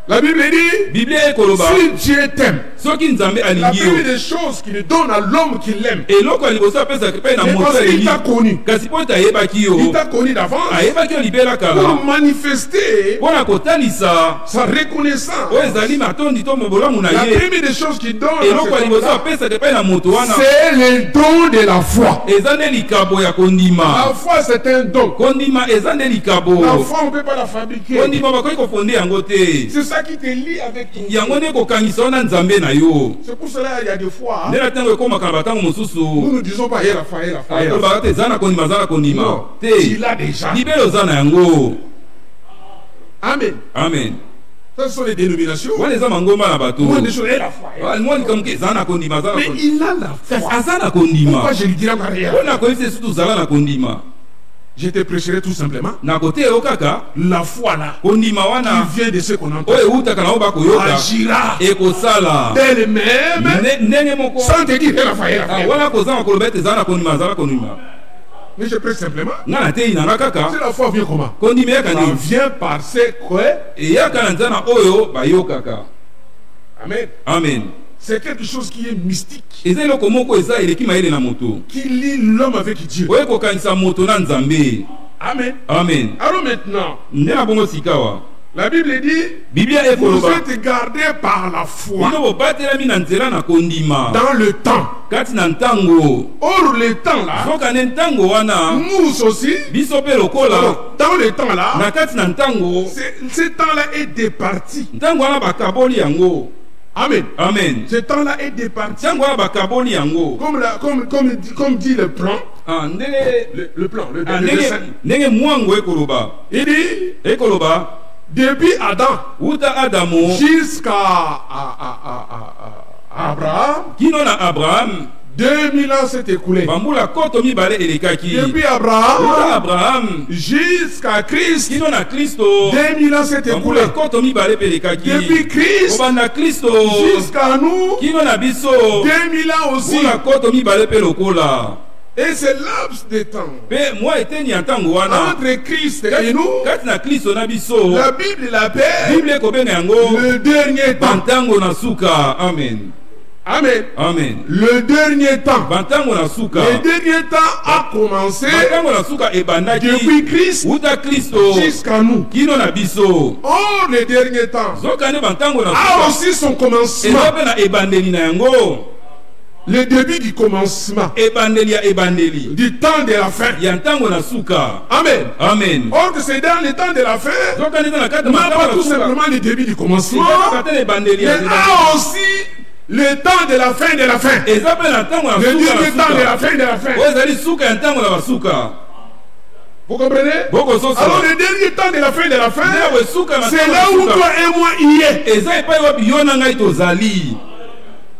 la Bible dit, biblia ekoloba si Dieu t'aime, soki nzambe la alingi première yo des choses qu'il donne à l'homme qui l'aime, eloko ya liboso apesaka mpe na c'est moto parce qu'il alingi t'a connu. kasi mpo ete ayebaki yo, Il t'a connu d'avance ayebaki yo libela kala pour manifester mpo na kotalisa sa reconnaissance. oyo ezali matondi to mobolamu na La ye. première des choses qu'il donne à eloko ya cet liboso homme-là, apesaka mpe na moto wana c'est le don de la foi. eza nde likabo ya La kondima. foi, c'est un don. kondima eza nde La likabo. foi, on ne peut pas la fabriquer. kondima bakoki kofonde yango te, C'est ça qui te lie avec ton Dieu. yango nde kokangisa wana nzambe na yo. C'est pour cela qu'il y a des fois, nde na ntango ekomaka na batango nous mosusu ne disons pas, il y a la foi, il y a la foi. il y a la foi. tolobaka te eza na kondima, eza na kondima Non, te, tu l'as déjà. libela oza na yango. Amen. Amen. Ça, ce sont les dénominations. wana eza mangomba na bato. Moi, des choses, il y a la foi. mwa likamuke eza na kondima, eza na Mais kondima. il a la kasi foi. aza na kondima. Pourquoi je lui dirais encore rien? mpona koyebisa esu tozala na kondima. Je te prêcherai tout simplement na koteyo kaka la foi là kondima wana qui vient de ce qu'on entend. oyo eutaka na oyo bakoyoka Agira ekosala d'elle-même ndenge moko. sans te dire il y a la foi, il y a la Ah, foi. wana kozanga koloba ete eza na kondima, aza na kondima. Mais je prêche simplement. nga na teyi nanga kaka Si la foi vient comment? kondima eyaka Ça nini? vient par ce que. eyaka na nzela na oyo bayokaka. Amen. Amen. C'est quelque chose qui est mystique, eza eloko moko eza eleki mayele na moto qui lie l'homme avec Dieu. oyo ekokanisa moto na nzambe. Amen. Amen. Alors maintenant, nde na bongo sikawa la Bible dit, biblia vous ekoloba êtes gardés par la foi bino bobatelami na nzela na kondima dans le temps. kati na ntango. Or, le temps là, soka nde ntango wana nous aussi, biso mpe lokola dans le temps là, na kati na ntango, ce temps-là est départi. ntango wana bakaboli yango. Amen. Amen. Ce temps-là est départi. ntango wana bakaboli yango. Comme dit le plan, Ah, ndenge le plan, le ah, dessin. ndenge mwango ekoloba Il dit, ekoloba depuis Adam uta Adamo jusqu'à Abraham, kino na Abraham 2000 ans s'est écoulé. bambula koto mibale elekaki Depuis Abraham Abraham jusqu'à Christ, kino na Kristo 2000 ans s'est écoulé. bambula koto mibale pelekaki Depuis Christ obanda Kristo jusqu'à nous, kino na biso 2000 ans aussi. bambula koto mibale pe lokola Et ce laps de temps pe moi eteni ya ntango wana entre Christ et nous, kati na Kristo na biso la Bible l'appelle Bible ekobenga yango le dernier temps. bantango na suka. Amen. Amen. Amen. Le dernier temps. Bantango na suka. Le dernier temps a commencé Bantango na suka ebandaki depuis Christ uta Kristo jusqu'à nous. kino na biso. Or, le dernier temps Zokane bantango na a suka aussi son commencement. ezape na ebandeli na yango. Le début du commencement. Ebandeli ya ebandeli Du temps de la fin. ya ntango na suka. Amen. Amen. Or que c'est dans le temps de la fin, Zokane eza na kati ya non bantango pas na tout suka. simplement le début du commencement, Eza kati na ebandeli ya mais a aussi le temps de la fin de la fin. ezape na ntango na Le suka dernier temps de na la suka. fin de la fin. Oyo ezali suka ya ntango na basuka. Vous comprenez? Boko soso. Alors le dernier temps de la fin de la fin, Ndewe suka na c'est ntango là na où suka. toi et moi y est. Eza epai wapi yo na ngai tozali.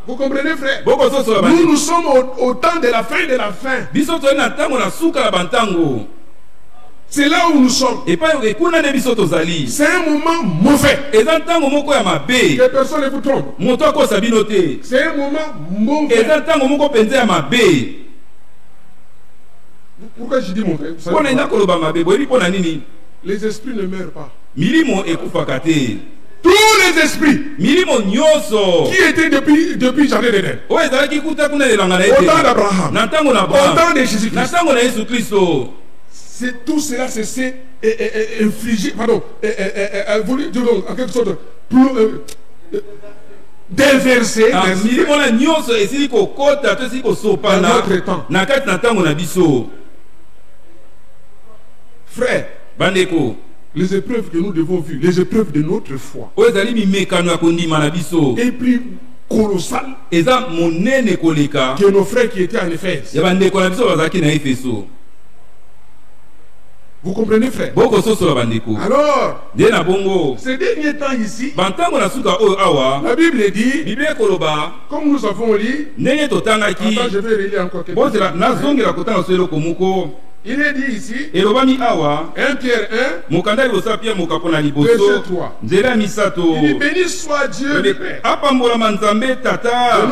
Vous comprenez, frère? Boko soso la bandi. Nous sommes au temps de la fin de la fin. Biso toyei na ntango na suka na bantango. C'est là où nous sommes. Epai ekuna nde biso tozali. C'est un moment mauvais. Eza ntango moko ya mabe. Que personne ne vous trompe. Moto akosa bino te. C'est un moment mauvais. Eza ntango moko mpenza ya mabe. Pourquoi je dis mauvais? Vous savez Mpona eza pourquoi? koloba mabe boyebi mpona nini? Les esprits ne meurent pas. Milimo ekufaka te. Tous les esprits Milimo nyonso qui étaient depuis Jardin d'Éden, oyo ezalaki kuta kuna elanga na ye au te. temps d'Abraham, Na ntango na au temps Abraham. de Na Jésus-Christ, ntango na Yesu Kristo. c'est tout cela s'est infligé, pardon, voulu, disons, en quelque sorte, déversé, Ah, n'est-ce milimo pas? na nyonso esili kokota to esili Dans kosopana notre temps. na kati na ntango na biso. Frère, Bandeko les épreuves que nous devons vivre, les épreuves de notre foi, oyo ezali mimekano ya kondima na biso est plus colossal eza monene koleka que nos frères qui étaient en Éphèse. ya bandeko na biso bazalaki na Efeso. Vous comprenez, frère? Bokososola bandeko Alors, nde na bongo ces derniers temps ici, bantango na suka oyo awa la Bible dit, biblia ekoloba comme nous avons lu, ndenge totangaki. attends, je vais relire encore quelque bozela chose. nazongela kotanga so eloko moko Il est dit ici, elobami awa 1 Pierre 1, mokanda liboso ya Pierre mokapo na verset liboso 3. nzela ya misato Il dit, béni soit Dieu le Père apambolama nzambe tata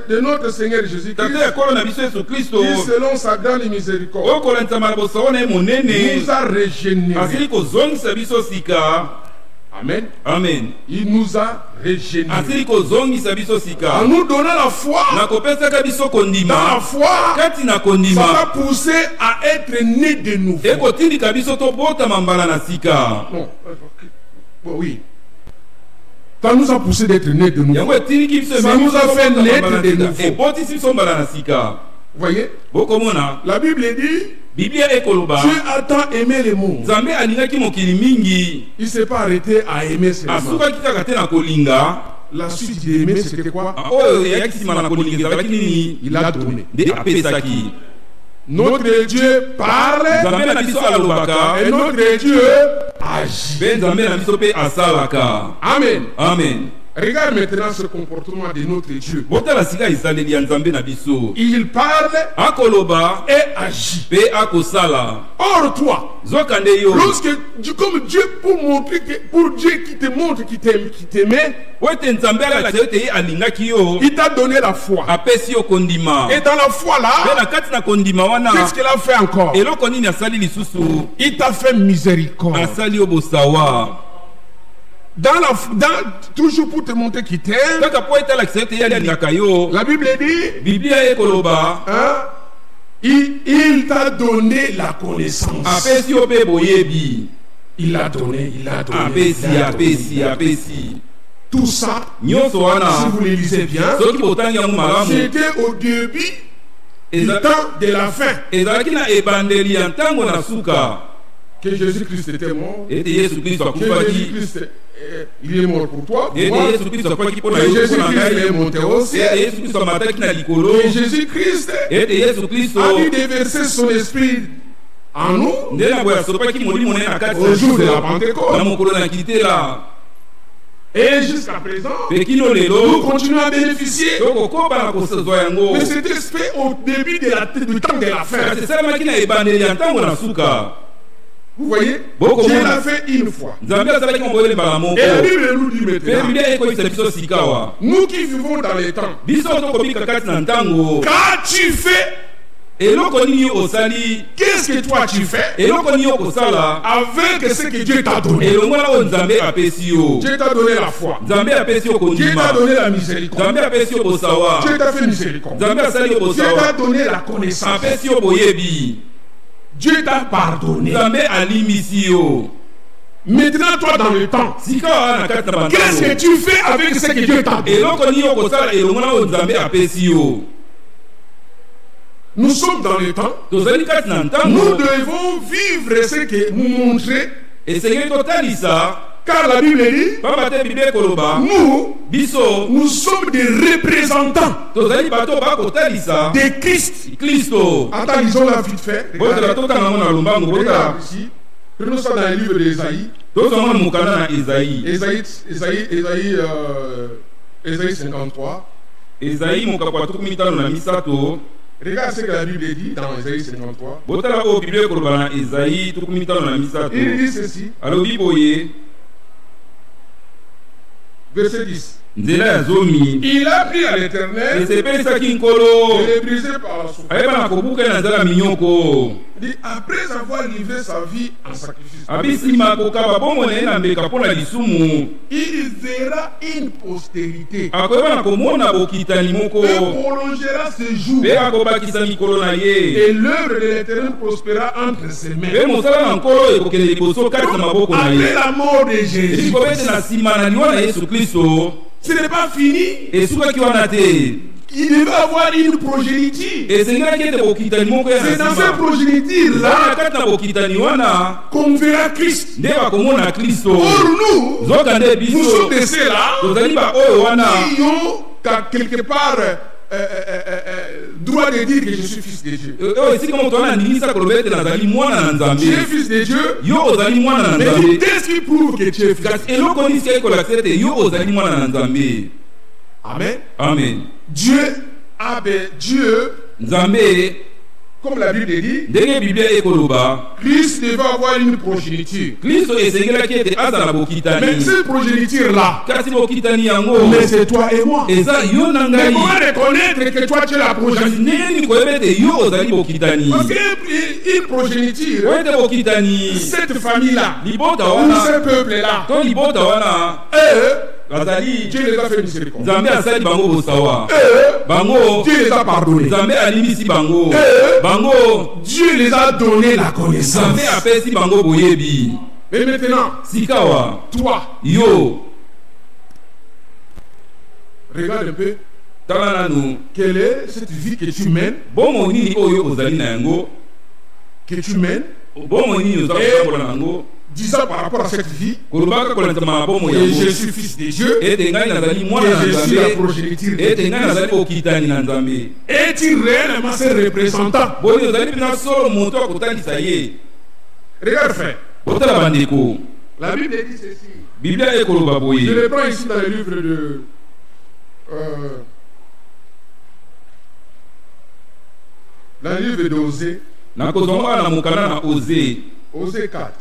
de notre Seigneur tata Jésus-Christ, ya kolo na biso yesu kristo qui selon sa grande miséricorde oyo kolanzama na bosango na ye monene nous a régénérés. asili kozongisa biso sika. Amen. Amen. Il nous a régénérés. asili kozongisa biso sika En nous donnant la foi, na kopesaka biso dans la kondima foi, kati na ça kondima va pousser à être né de nouveau. ekotindika biso tobotama mbala na sika. Non. Bon, oui. Ça nous a poussé d'être nés de nouveau. yango etindiki biso Ça nous a fait naître de nouveau. ebotisi biso mbala na sika. Vous voyez? bokomona La Bible dit, biblia ekoloba Dieu a tant aimé le monde. nzambe alingaki mokili mingi Il ne s'est pas arrêté à aimer seulement. asukaki kaka te na kolinga. La suite d'aimer, c'était quoi? oyo eyaki nsima na kolinga ezalaki nini? Il a donné. nde apesaki. Notre Dieu parle nzambe na biso alobaka et notre Dieu agit. mpe nzambe na biso mpe asalaka. Amen. Amen. Regarde maintenant ce comportement de notre Dieu. botala sika ezaleli ya nzambe na biso Il parle akoloba et agit. mpe akosala. Or toi, zokande yo lorsque comme Dieu pour Dieu qui te montre qui t'aimait, po ete nzambe alakisa yo ete ye alingaki yo il t'a donné la foi. apesi yo kondima. Et dans la foi mpe là, na kati na kondima wana qu'est-ce qu'il a fait encore? eloko nini asali lisusu? Il t'a fait miséricorde. asali yo bosawa Toujours pour te montrer qu'il t'aime. kaka po ete alakisa yo ete ye alingaka yo. La Bible dit, biblia ekoloba hein, il t'a donné la connaissance. apesi yo mpe boyebi. Il a donné, apesi apesi tout ça, nyonso wana si vous le lisez bien, soki botangi yango malamu c'était au début du Eza- temps de la fin ezalaki na ebandeli ya ntango na suka que Jésus-Christ était mort. ete yesu kristo Que akufaki Jésus-christ, il est mort pour toi, pour ete moi. yesu kristo akufaki mpo na Que yo mpo na Jésus-Christ est ngai monté au ete ciel. yesu kristo amataki na likolo Que Jésus-Christ ete yesu kristo a dû déverser son esprit en nous nde na boye asopaki molimo na ye na kati au jour de la na Pentecôte. mokolo na kitela. Et jusqu'à présent, nous continuons à bénéficier. Mais c'était fait au début du temps de la fin. Vous voyez, Dieu l'a fait une fois. Et la Bible nous dit maintenant, nous qui vivons dans les temps, quand tu fais, qu'est-ce que toi tu fais avec ce que Dieu t'a donné? Dieu t'a donné la foi. Dieu t'a donné la miséricorde. Dieu t'a fait miséricorde. Dieu t'a donné la connaissance. Dieu t'a pardonné. Maintenant, toi dans le temps, qu'est-ce que tu fais avec ce que Dieu t'a donné? Nous sommes dans le temps. Nous devons vivre ce que nous montrer. Car la Bible dit, nous sommes des représentants de Christ. Attends, lisons-la vite fait. Regarde ici. Prenons ça dans le livre d'Ésaïe. Ésaïe 53. Regarde ce que la Bible dit dans Ésaïe 53. Il dit ceci. Verset 10. Il a pris à l'Éternel et est brisé par la souffrance. Il dit, après avoir livré sa vie en sacrifice, il verra une postérité et prolongera ses jours. Et l'œuvre de l'Éternel prospérera entre ses mains. Après la mort de Jésus, ce n'est pas fini. Il devait avoir une progéniture. C'est dans cette progéniture-là qu'on verra Christ. Or nous sommes de ceux-là qui ont quelque part droit de dire que je suis fils de Dieu. Tu es fils de Dieu. Mais qu'est-ce qui prouve que tu es fils de Dieu? Amen. Amen. Dieu, comme la Bible dit, Christ devait avoir une progéniture. Mais cette progéniture-là, mais c'est toi et moi. Mais comment reconnaître que toi tu es la progéniture? Parce qu'une progéniture, cette famille-là, ou ce peuple-là, Dieu les a fait miséricorde. Dieu les a pardonné. Dieu les a donné la connaissance. Mais maintenant, toi, regarde un peu. Quelle est cette vie que tu mènes? Disant par rapport à cette vie que je suis fils de Dieu et je suis la progéniture de Dieu. Est-il réellement ce représentant? Regarde frère, la Bible dit ceci. Je le prends ici dans le livre de d'Osée. Osée 4.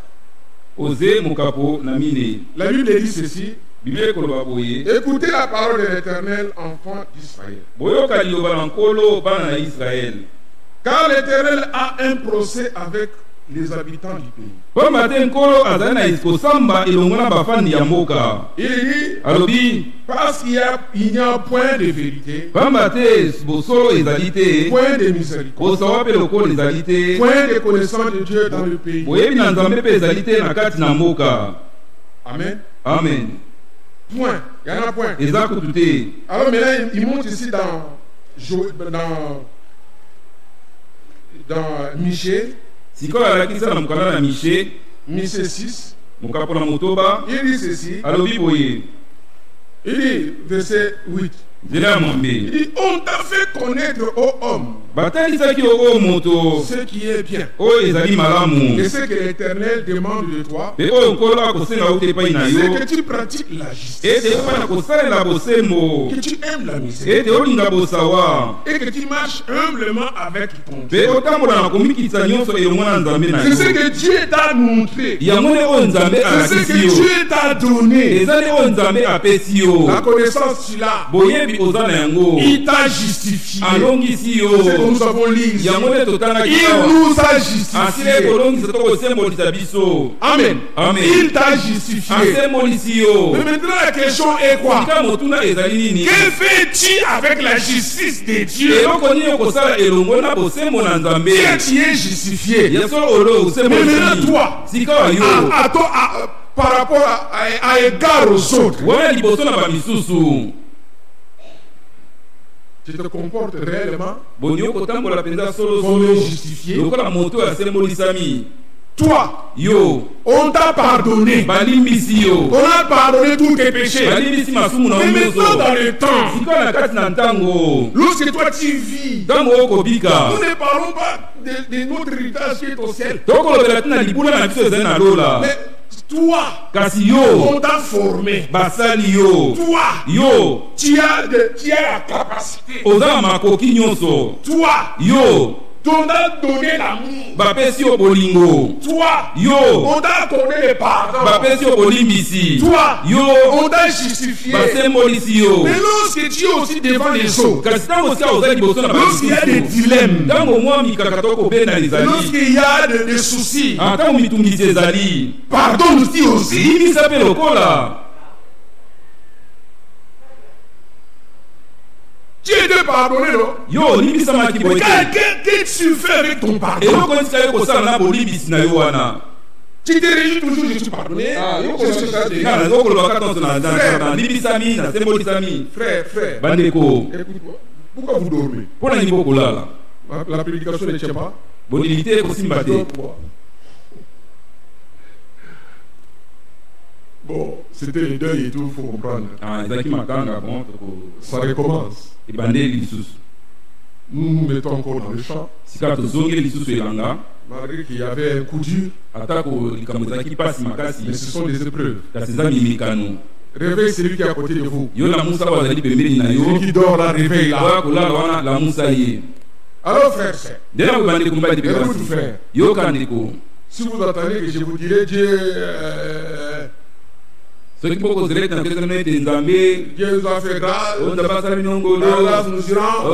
La Bible dit ceci. Écoutez la parole de l'Éternel, enfants d'Israël. Car l'Éternel a un procès avec les habitants du pays. Il dit, parce qu'il n'y a point de vérité, point de miséricorde, point de connaissance de Dieu dans le pays. Amen. Amen. Point. Il y en a point. Alors maintenant, il monte ici dans Michée. Michée 6. Il dit ceci. Il dit, verset 8. Il dit, on t'a fait connaître aux hommes ce qui est bien. Et ce que l'Éternel demande de toi, c'est que tu pratiques la justice, que tu aimes la miséricorde et que tu marches humblement avec ton Dieu. C'est ce que Dieu t'a montré. C'est ce que Dieu t'a donné. La connaissance, tu l'as. Il t'a justifié. Nous avons lu. Il nous a justifié. Amen. Il t'a justifié. Mais maintenant la question est quoi? Que fais-tu avec la justice de Dieu? Tu es justifié. Mais maintenant toi, par rapport à égard aux autres, tu te comportes réellement comme justifié. Toi, on t'a pardonné. On a pardonné tous tes péchés. Mais maintenant dans le temps, lorsque toi tu vis, nous ne parlons pas de notre héritage qui est au ciel. Mais toi, on t'a formé. Toi, tu as la capacité. Toi, on t'a donné l'amour. Toi, on t'a accordé le pardon. Toi, on t'a justifié. Mais lorsque tu es aussi devant les autres, lorsqu'il y a des dilemmes, lorsqu'il y a des soucis, pardonne aussi. Tu es pardonné, non? Qu'est-ce que tu fais avec ton pardon? Tu te réjouis toujours, je suis pardonné. Frère, écoute-moi. Pourquoi vous dormez? La prédication ne tient pas. Bon, c'était le deuil et tout, il faut comprendre. Ça recommence. Nous nous mettons encore dans le champ. Malgré qu'il y avait un coup dur, mais ce sont des épreuves. Réveille celui qui est à côté de vous. Celui qui dort là, réveille là. Alors frère, si vous attendez que je vous dirai Dieu Dieu nous a fait grâce, grâce nous ira.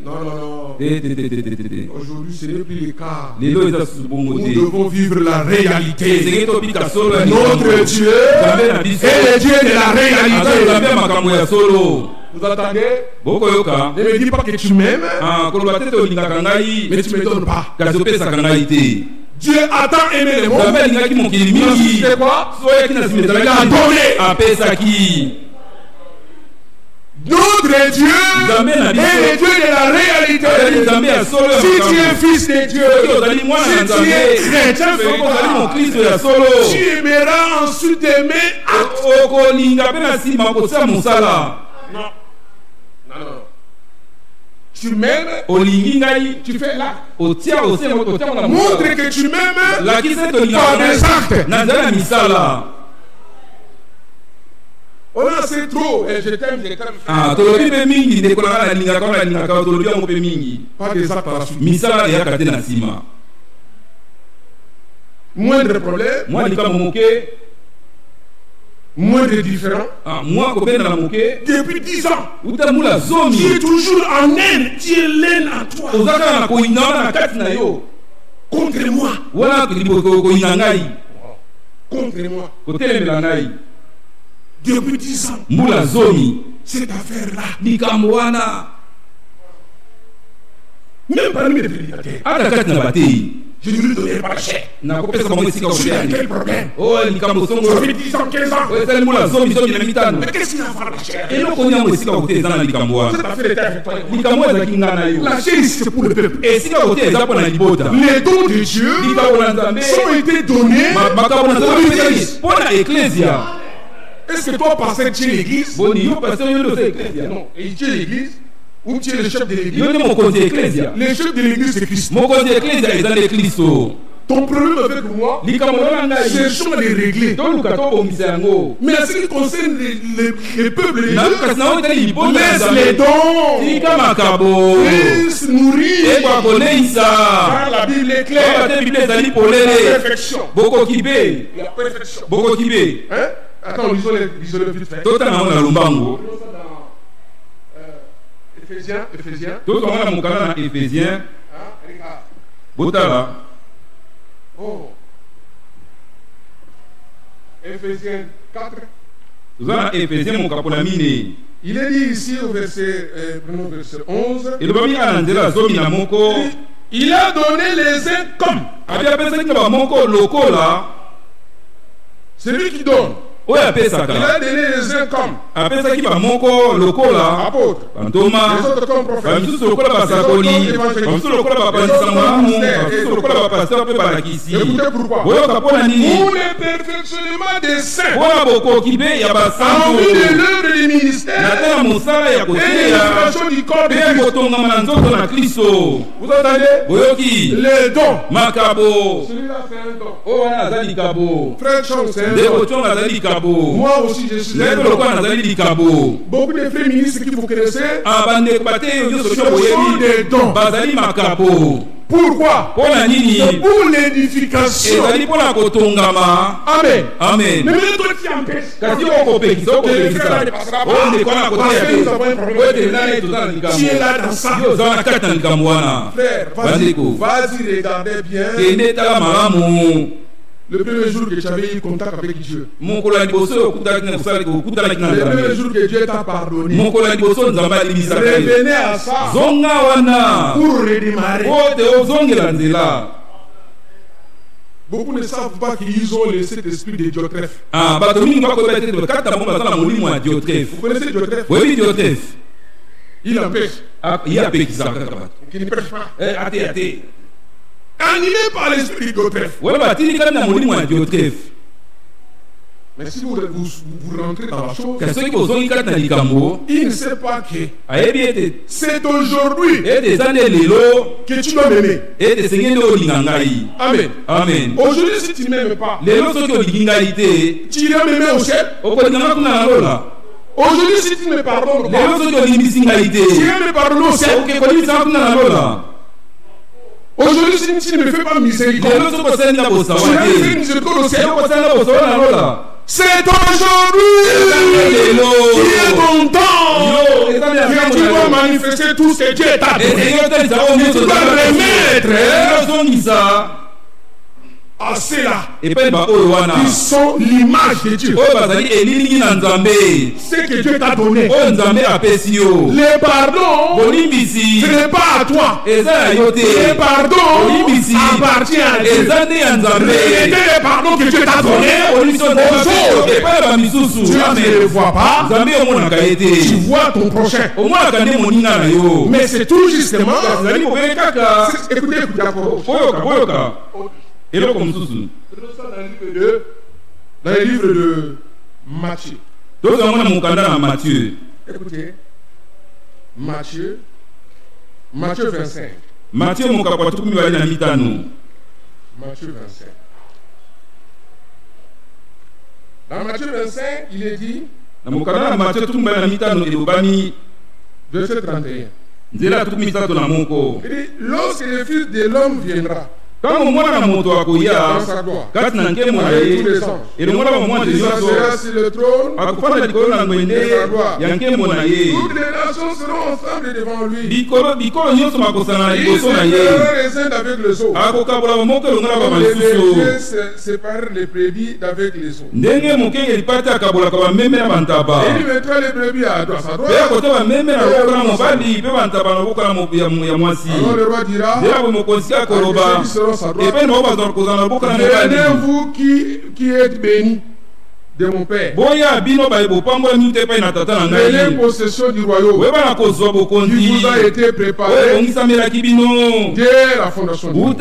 Non. Aujourd'hui, ce n'est plus le cas. Nous devons vivre la réalité. Notre Dieu est le Dieu de la réalité. Vous attendez? Ne me dis pas que tu m'aimes, mais tu ne me donnes pas. Dieu a tant aimé le monde. C'est quoi? Il a donné. Notre Dieu est le Dieu de la réalité. Si tu es fils de Dieu, si tu es chrétien, tu aimeras ensuite aimer acte. Non. Tu m'aimes, tu fais l'acte. Montre que tu m'aimes par des actes. On a c'est trop, et je t'aime. Pas des actes à la suite. Moindre problème, moindre différent. Depuis 10 ans, tu es toujours en haine. Tu es l'aine à toi. Contre moi. Depuis 10 ans, cette affaire-là, même parmi les prédicateurs, je ne lui donnerai pas cher. Tu as quel problème? Ça fait 10 ans, 15 ans. Mais qu'est-ce qu'il a à faire la chair? Cette affaire était avec toi. La chair, c'est pour le peuple. Les dons de Dieu ont été donnés pour l'Église. Est-ce que toi, pasteur, tu es l'église? Bon, yo pasteur yo c'est ecclésia. Non. Et tu es l'église ou tu es le chef de l'église? Yo mon côté ecclésia. Le chef de l'église, c'est Christ. Mon côté ecclésia est dans les Christo. Ton problème avec moi, cherchons à les régler. Mais en ce qui concerne les peuples, les gens, laisse les dons. Laisse nourrir. Car la Bible est claire. La perfection. La perfection. Hein? Attends, lisons-le vite fait. Éphésiens. Regarde. Oh. Éphésiens 4. Il est dit ici au verset 11. Il a donné les uns comme. C'est lui qui donne. Il a donné les uns comme apôtres, les autres comme prophètes, les autres comme évangélistes. Écoutez pourquoi? Pour le perfectionnement des saints, en vue de l'œuvre du ministère et l'éducation du corps de Christ. Vous entendez? Les dons. Celui-là c'est un don. Frère Chong, c'est un don. Moi aussi je suis un don. Beaucoup de frères ministres qui vous connaissez sont des dons. Pourquoi? C'est pour l'édification. Amen. Amen. Mais toi qui empêches. Tu es là dans ça. Frère, vas-y regardez bien. Le premier jour que tu avais eu contact avec Dieu, le premier jour que Dieu t'a pardonné, revenez à ça pour redémarrer. Beaucoup ne savent pas qu'ils ont laissé cet esprit de Diotrephe. Vous connaissez Diotrephe? Oui, Diotrephe. Il empêche. Il ne prêche pas. Animé par l'esprit de Diotrephe. Mais si vous rentrez dans la chose, il ne sait pas que c'est aujourd'hui que tu dois m'aimer. Amen. Amen. Aujourd'hui, si tu ne m'aimes pas, tu iras m'aimer au ciel. Aujourd'hui, si tu ne me pardonnes pas, tu iras me pardonner au ciel. Aujourd'hui, si tu ne me fais pas miséricorde, tu iras me faire miséricorde au ciel. C'est aujourd'hui qui est ton temps que tu dois manifester tout ce que Dieu t'a donné. Tu dois remettre à ceux-là qui sont l'image de Dieu. Ce que Dieu t'a donné. Le pardon, ce n'est pas à toi. Le pardon appartient à Dieu. Le pardon que Dieu t'a donné aux autres, tu ne le vois pas. Tu vois ton prochain. Mais c'est tout justement. Écoutez, et là, comme ça, dans le livre de Matthieu. Écoutez, Matthieu 25. Matthieu 25. Dans Matthieu 25, il est dit, verset 31. Il dit, lorsque le Fils de l'homme viendra, dans sa gloire, avec tous les anges, il s'assera sur le trône et sa gloire. Toutes les nations seront ensemble devant lui. Il séparera les uns d'avec les autres, comme les bergers séparent les brebis d'avec les autres. Et il mettra les brebis à sa droite. Alors le roi dira, venez-vous qui êtes bénis de mon Père, venez possession du royaume qui vous a été préparé dès la fondation du monde.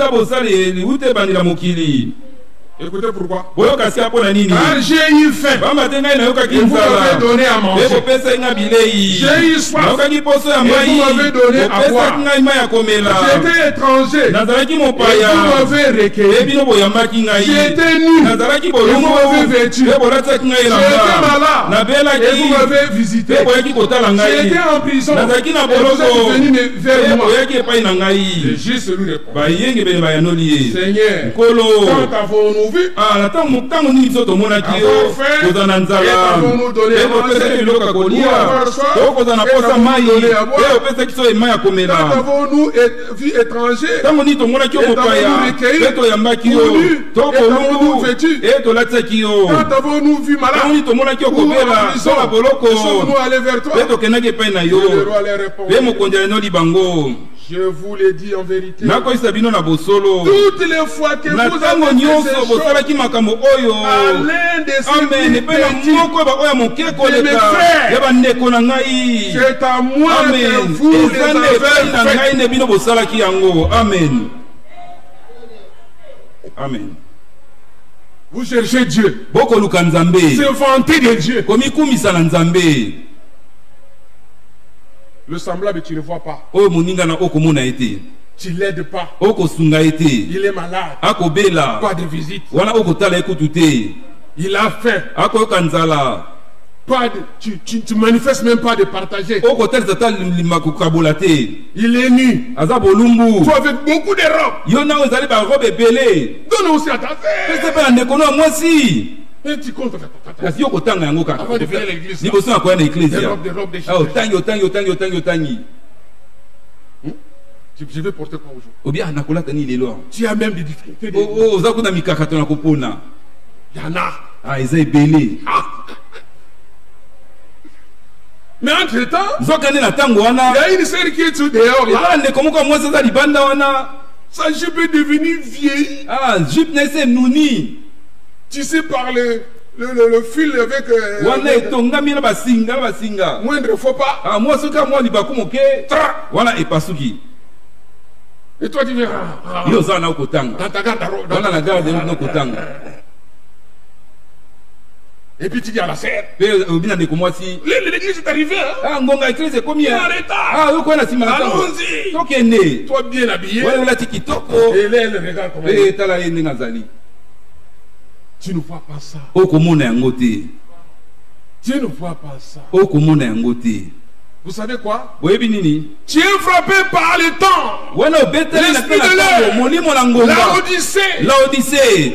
Écoutez pourquoi. Boyoka sia pona nini? Car j'ai eu faim. Bamba tenga na yoka Et vous m'avez donné à manger. J'ai eu soif. Et vous m'avez donné à boire. J'étais étranger. Et vous m'avez recueilli. J'étais nu. Et vous m'avez vêtu. J'étais malade. Et vous m'avez visité. J'étais en prison. Et vous êtes venu vers moi. Le juste lui répond. Seigneur, quand avons-nous vu? Avons fait. Et avons-nous donné à manger? Ou avoir soif? Et avons-nous donné à boire? Quand avons-nous vu étranger? Et avons-nous recueilli? Ou avons-nous vêtu? Quand avons-nous vu malade? Ou en prison? Sommes-nous allés vers toi? Le roi leur répond. Je vous l'ai dit en vérité. Toutes les fois que vous avez fait ces choses à l'un de ces petits de mes frères, c'est à moi que vous les avez fait. Amen. Amen. Vous cherchez Dieu. C'est vanter de Dieu. Le semblable, tu ne le vois pas. Tu ne l'aides pas. Il est malade. Pas de visite. Il a faim. Pas de, tu manifestes même pas de partager. Il est nu. Tu avec beaucoup de robes. Donne aussi à ta femme. Et tu comptes avant de venir à l'église. Des robes de je vais porter quoi aujourd'hui? Tu as même des difficultés. Il y en a. Mais entre-temps, il y a une série qui est dehors là. Sa jupe est devenue vieille. Tu sais, par le fil avec moindre faut pas. Et toi tu viens dans ta garde. Et puis tu dis à la serre. L'église est arrivée. Il est en retard. Allons-y. Toi bien habillé. Et là elle regarde comment. Tu ne vois pas ça. Tu ne vois pas ça. Vous savez quoi? Tu es frappé par le temps. L'esprit de l'air. L'Odyssée.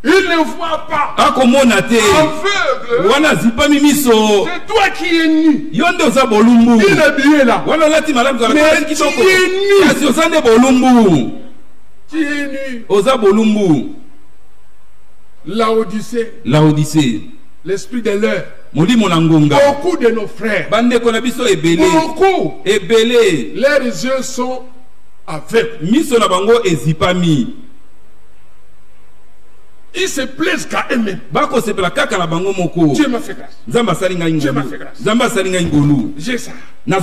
Il ne voit pas. Aveugle. C'est toi qui es nu. Il est habillé là. Mais tu es nu. L'Odyssée. L'esprit de l'air. Beaucoup de nos frères. Beaucoup. Leurs yeux sont aveugles. Ils se plaisent qu'à eux-mêmes. Dieu m'a fait grâce. J'ai ça. Mais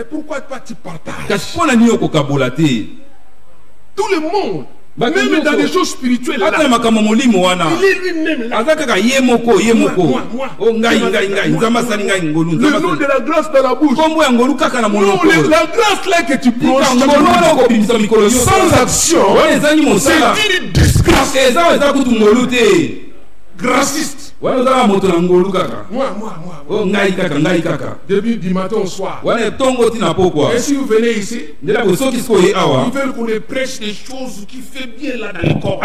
pourquoi pas tu partages? Tout le monde. Même dans les choses spirituelles, il est lui-même là. Le nom de la grâce dans la bouche. Non, la grâce là que tu prends sans action, c'est une disgrâce. Graciste. Moi. Début du matin au soir. Et si vous venez ici, ils veulent qu'on les prêche des choses qui fait bien là dans le corps.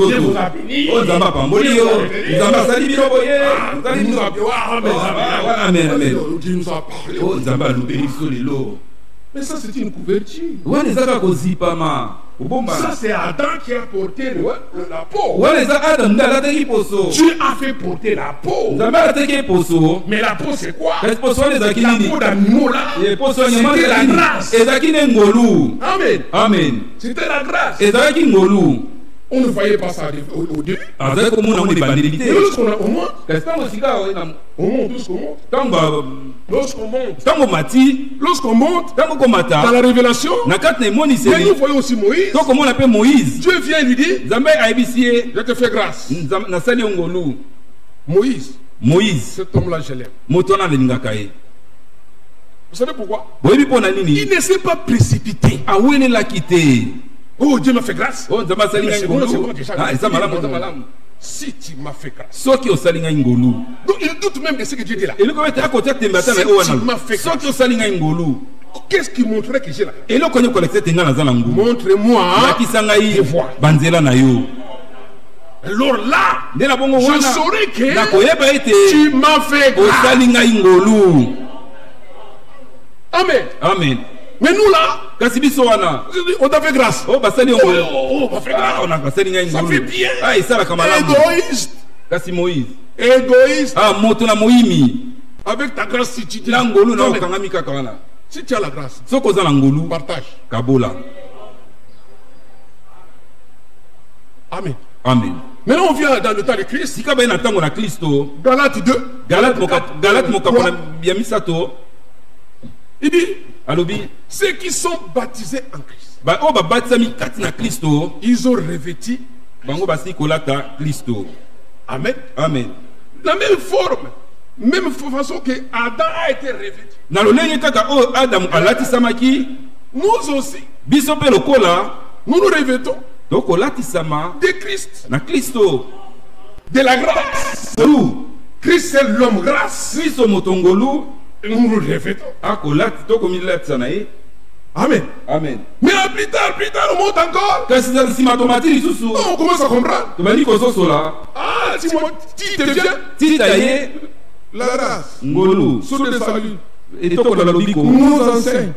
Dieu vous a béni. Dieu nous a parlé. Mais ça c'est une couverture. Ça c'est Adam qui a porté la peau. Dieu a fait porter la peau. Mais la peau c'est quoi? La peau d'animaux là. C'était la grâce. Amen. C'était la grâce. On ne voyait pas ça au début. Mais lorsqu'on monte, on monte, lorsqu'on monte, dans la révélation, mais nous voyons aussi Moïse. Dieu vient et lui dit, je te fais grâce. Moïse, cet homme-là, je l'aime. Vous savez pourquoi? Il ne s'est pas précipité. Oh, Dieu m'a fait grâce. Oh, si tu m'as fait grâce. Donc il doute même de ce que Dieu dit là. Si tu m'as fait grâce. Qu'est-ce qui montrerait que j'ai là? Montre-moi. Je vois. Alors là, je saurais que tu m'as fait grâce. Amen. Amen. Mais nous là, on t'a fait grâce. On a fait grâce. Ça fait bien. Égoïste. Moïse. Égoïste. Avec ta grâce, si tu dis. Si tu as la grâce, partage. Amen. Amen. Maintenant on vient dans le temps de Christ. Galates 2. Il dit, ceux qui sont baptisés en Christ, ils ont revêti. Amen. Amen. La même forme, même façon que Adam a été revêtu. Nous aussi, nous nous revêtons de Christ. De la grâce. Christ est l'homme grâce. Nous nous revêtons. Amen. Amen. Mais plus tard, on monte encore. On commence à comprendre. Ah, tu deviens la grâce. Sur le salut. Nous enseigne.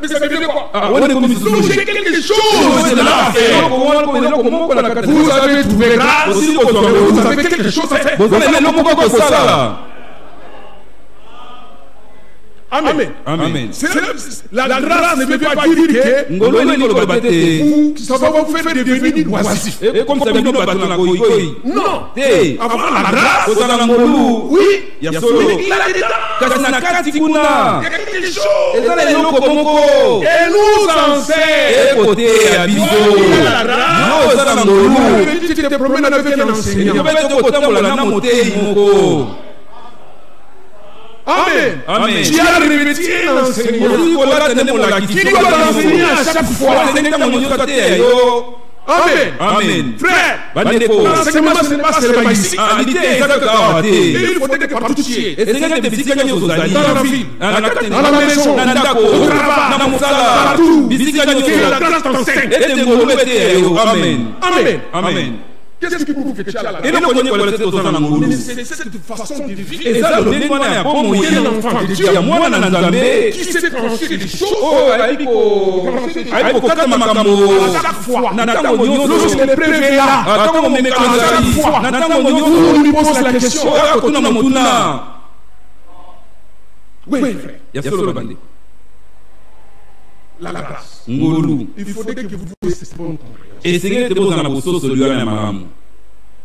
Mais ça veut dire quoi? Donc j'ai quelque chose à faire. Vous avez trouvé grâce. Vous avez quelque chose à faire. Amen. Amen. La grâce ne veut pas dire que ça va vous faire devenir oisif. Non. Avant la grâce, oui, il y a quelque chose. Et nous enseigne. Tu te promènes avec un enseignant. Amen. Amen. Tu as revêtu un enseignant qui doit t'enseigner à chaque fois. Amen. Amen. Frère, l'enseignement ce n'est pas seulement ici. Il faut que partout tu es. Dans la ville, dans la maison, au travail, partout. Que la grâce t'enseigne. Amen. Amen. Qu'est-ce qui prouve que tu as la grâce? C'est cette façon de vivre. Un enfant de Dieu qui s'est tranché des choses à chaque fois. Lorsqu'on est prévu là, à chaque fois, on lui pose la question. Oui, frère. La grâce. Il faudrait que vous ayez cette bonne compréhension.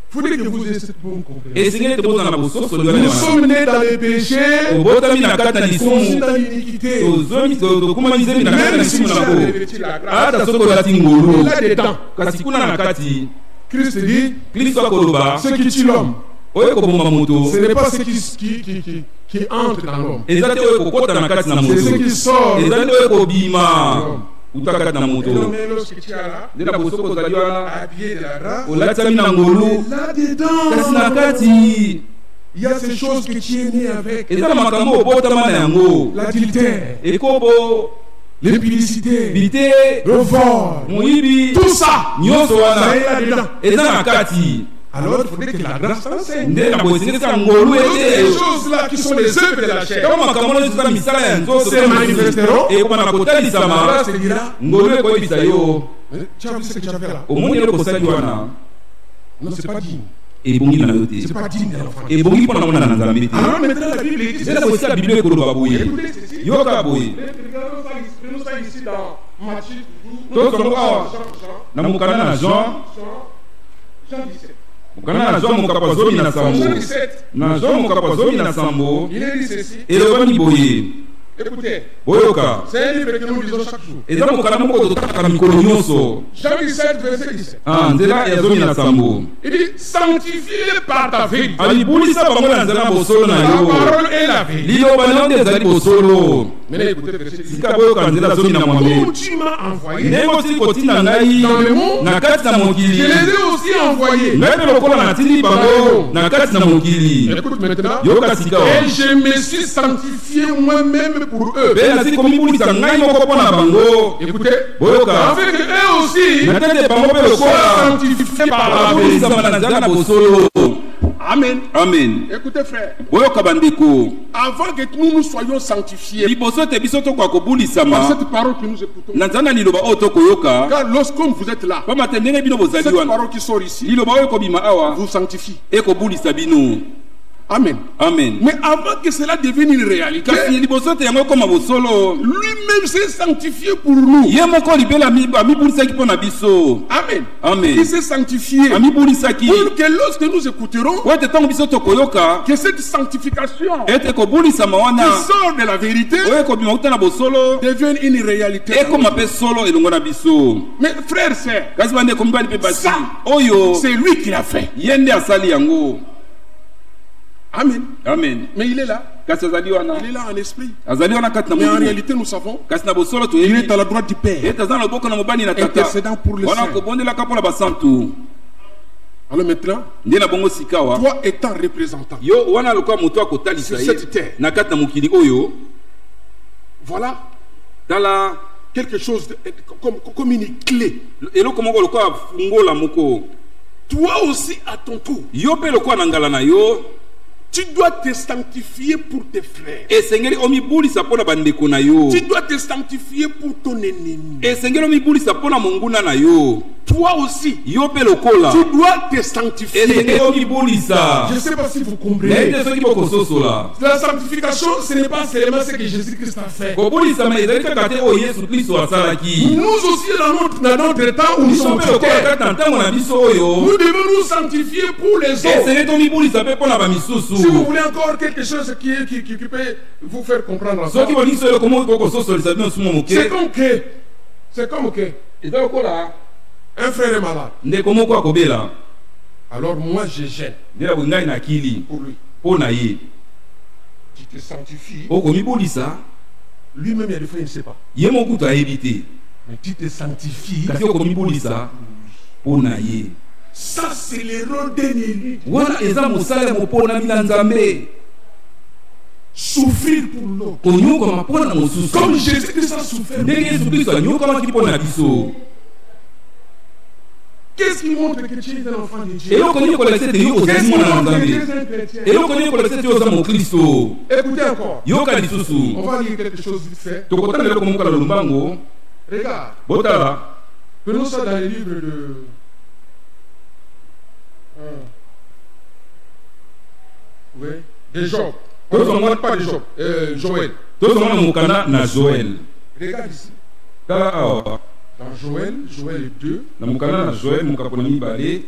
Il faudrait que vous ayez cette bonne compréhension. Nous sommes nés dans les péchés, aussi dans l'iniquité. Même si tu as revêtu la grâce, là-dedans, Christ dit, ce qui tue l'homme, ce n'est pas ce qui entre dans l'homme. C'est ce qui sort. Mais lorsque tu as là, habillé de la grâce, là-dedans, il y a ces choses que tu es né avec. L'adultère, l'impudicité, le vol, tout ça, ça est là-dedans. Alors il faudrait que la grâce t'enseigne. Les choses là qui sont les œuvres de la chair se manifesteront. La grâce te dira, tu as vu ce que tu as fait là? Non, c'est pas digne. C'est pas digne de l'enfant. Alors maintenant la Bible dit, écoutez ceci. ça ici dans Matthieu. Na mukana na Jean. Jean 17. Mukana na Jean mukapa zomi na sambo. Jean 17. Na Jean mukapa zomi na sambo. Il est dit ceci. Et le bani boye. Écoutez. Boyoka. C'est un livre que nous lisons chaque jour. Et dans mukana moko totaka mikolo nyonso. Jean 17 verset 17. Ah, nzela ya zomi na sambo. Il dit sanctifiez par ta vérité. Ali bulisa bango na nzela bosolo na La yo. parole est la vérité. Lilo banonde zali bosolo. Maintenant écoutez le verset 17. Sika boyoka nzela zomi na mwambe. Où tu m'as envoyé Nengo si kotina ngai dans le monde, na kati na je mokili. les ai aussi envoyés. Ngai pe lokola na tindi bango na kati na mokili. Écoute maintenant. Yoka sika wa. Et je me suis sanctifié moi-même pour eux. Pe na si komi bulisa ngai moko pona bango. Écoutez. Boyoka. Afin que eux aussi Na tete bango pe soient lokola. sanctifiés par la Bulisa vérité. na nzela bosolo. Amen. Amen. Écoutez frère. Boyoka bandeko. Avant que nous soyons sanctifiés Liboso te biso to kwa par kobulisama. cette parole que nous écoutons. Na nzana liloba oyo tokoyoka. Car lorsqu'on vous êtes là, Pama te ndenge bino bozali cette wana. parole qui sort ici Liloba oyo kobima awa. vous sanctifie. Ekobulisa bino. Amen. Amen. Mais avant que cela devienne une réalité, Kasi liboso te yango ekoma bosolo. lui-même s'est sanctifié pour nous. Ye moko libela amibulisaki mpo na biso. Amen. Amen. Il s'est sanctifié Amibulisaki. pour que lorsque nous écouterons, Po ete ntango biso tokoyoka. que cette sanctification Ete kobulisama qui wana. sort de la vérité Oyo ekobima kuta na bosolo. devienne une réalité. Ekoma pe solo elongo na biso. Mais frère, sœur, Kasi bandeko mibali pe basi. Ça, Oyo. c'est lui qui l'a fait. Ye nde asali yango. Amen. Amen. Mais il est là. Kasi azali wana. Il est là en esprit. Azali wana kati na Mais en mungu. réalité, nous savons Kasi na bosolo qu'il toyebi. est à la droite du Père, Ete aza na loboko na mobali na tata. intercédant pour les Wana saints. kobondelaka mpo na basantu. Alors maintenant, Nde na bongo sikawa. toi étant représentant, Yo wana lokola moto akotalisa Sur ye cette terre. na kati na mokili oyo. voilà Tala quelque chose comme une clé. eloko moko lokola fungola moko. Toi aussi, à ton tour, Yo pe lokola na ngala na yo. tu dois te sanctifier pour tes frères. Esengeli omibulisa mpo na bandeko na yo. Tu dois te sanctifier pour ton ennemi. Esengeli omibulisa mpo na monguna na yo. Toi aussi, Yo pe lokola. tu dois te sanctifier. Esengeli omibulisa. Je ne sais pas si vous Na comprenez. ete soki bokososola. La sanctification, ce n'est pas seulement ce que Jésus-Christ a fait. Kobulisama ezali kaka te oyo Yesu Kristo asalaki. Nous aussi, dans notre temps où nous Biso sommes pe sur lokola terre, kaka na ntango na biso oyo. nous devons nous sanctifier pour les autres. Esengeli tomibulisa mpe mpo na bamisusu. Si vous voulez encore quelque chose qui peut vous faire comprendre ça, soki boliso eloko moko kokososolisa bino sumo c'est moke. comme que Eza lokola un frère est malade. ndeko moko akobela. Alors moi je gêne Nde na ngai na kili pour lui. mpo na ye. Tu te sanctifies. Okomibulisa Lui-même, il y a des fois, il ne sait pas. ye mokutu ayebi te. Mais tu te sanctifies. Kasi okomibulisa mpo na ye. Ça, c'est le rôle d'un élu. Wana eza mosala moponami na Nzambe. Souffrir pour l'autre. Konyokama mpo na mosusu. Comme Jésus-Christ a souffert. Ndenge Yesu Kristo anyokamaki mpo na biso. Qu'est-ce qui montre que tu es un enfant de Dieu? eloko nini ekolakisa ete yo Qu'est-ce ozali qui mwana na montre que tu Nzambe. es un chrétien? eloko nini ekolakisa ete yo oza mokristo. Écoutez encore. yoka lisusu. On va lire quelque chose vite fait. tokotana eloko moko na lombango. Regarde. Botala. Prenons ça dans les livres de. Oui. De Job. On ne pas de Job. Joël. tozomona mokanda na Joël. Regarde ici. Tala awa. Dans Joël 2. Na mokanda na Joël mokapona mibale.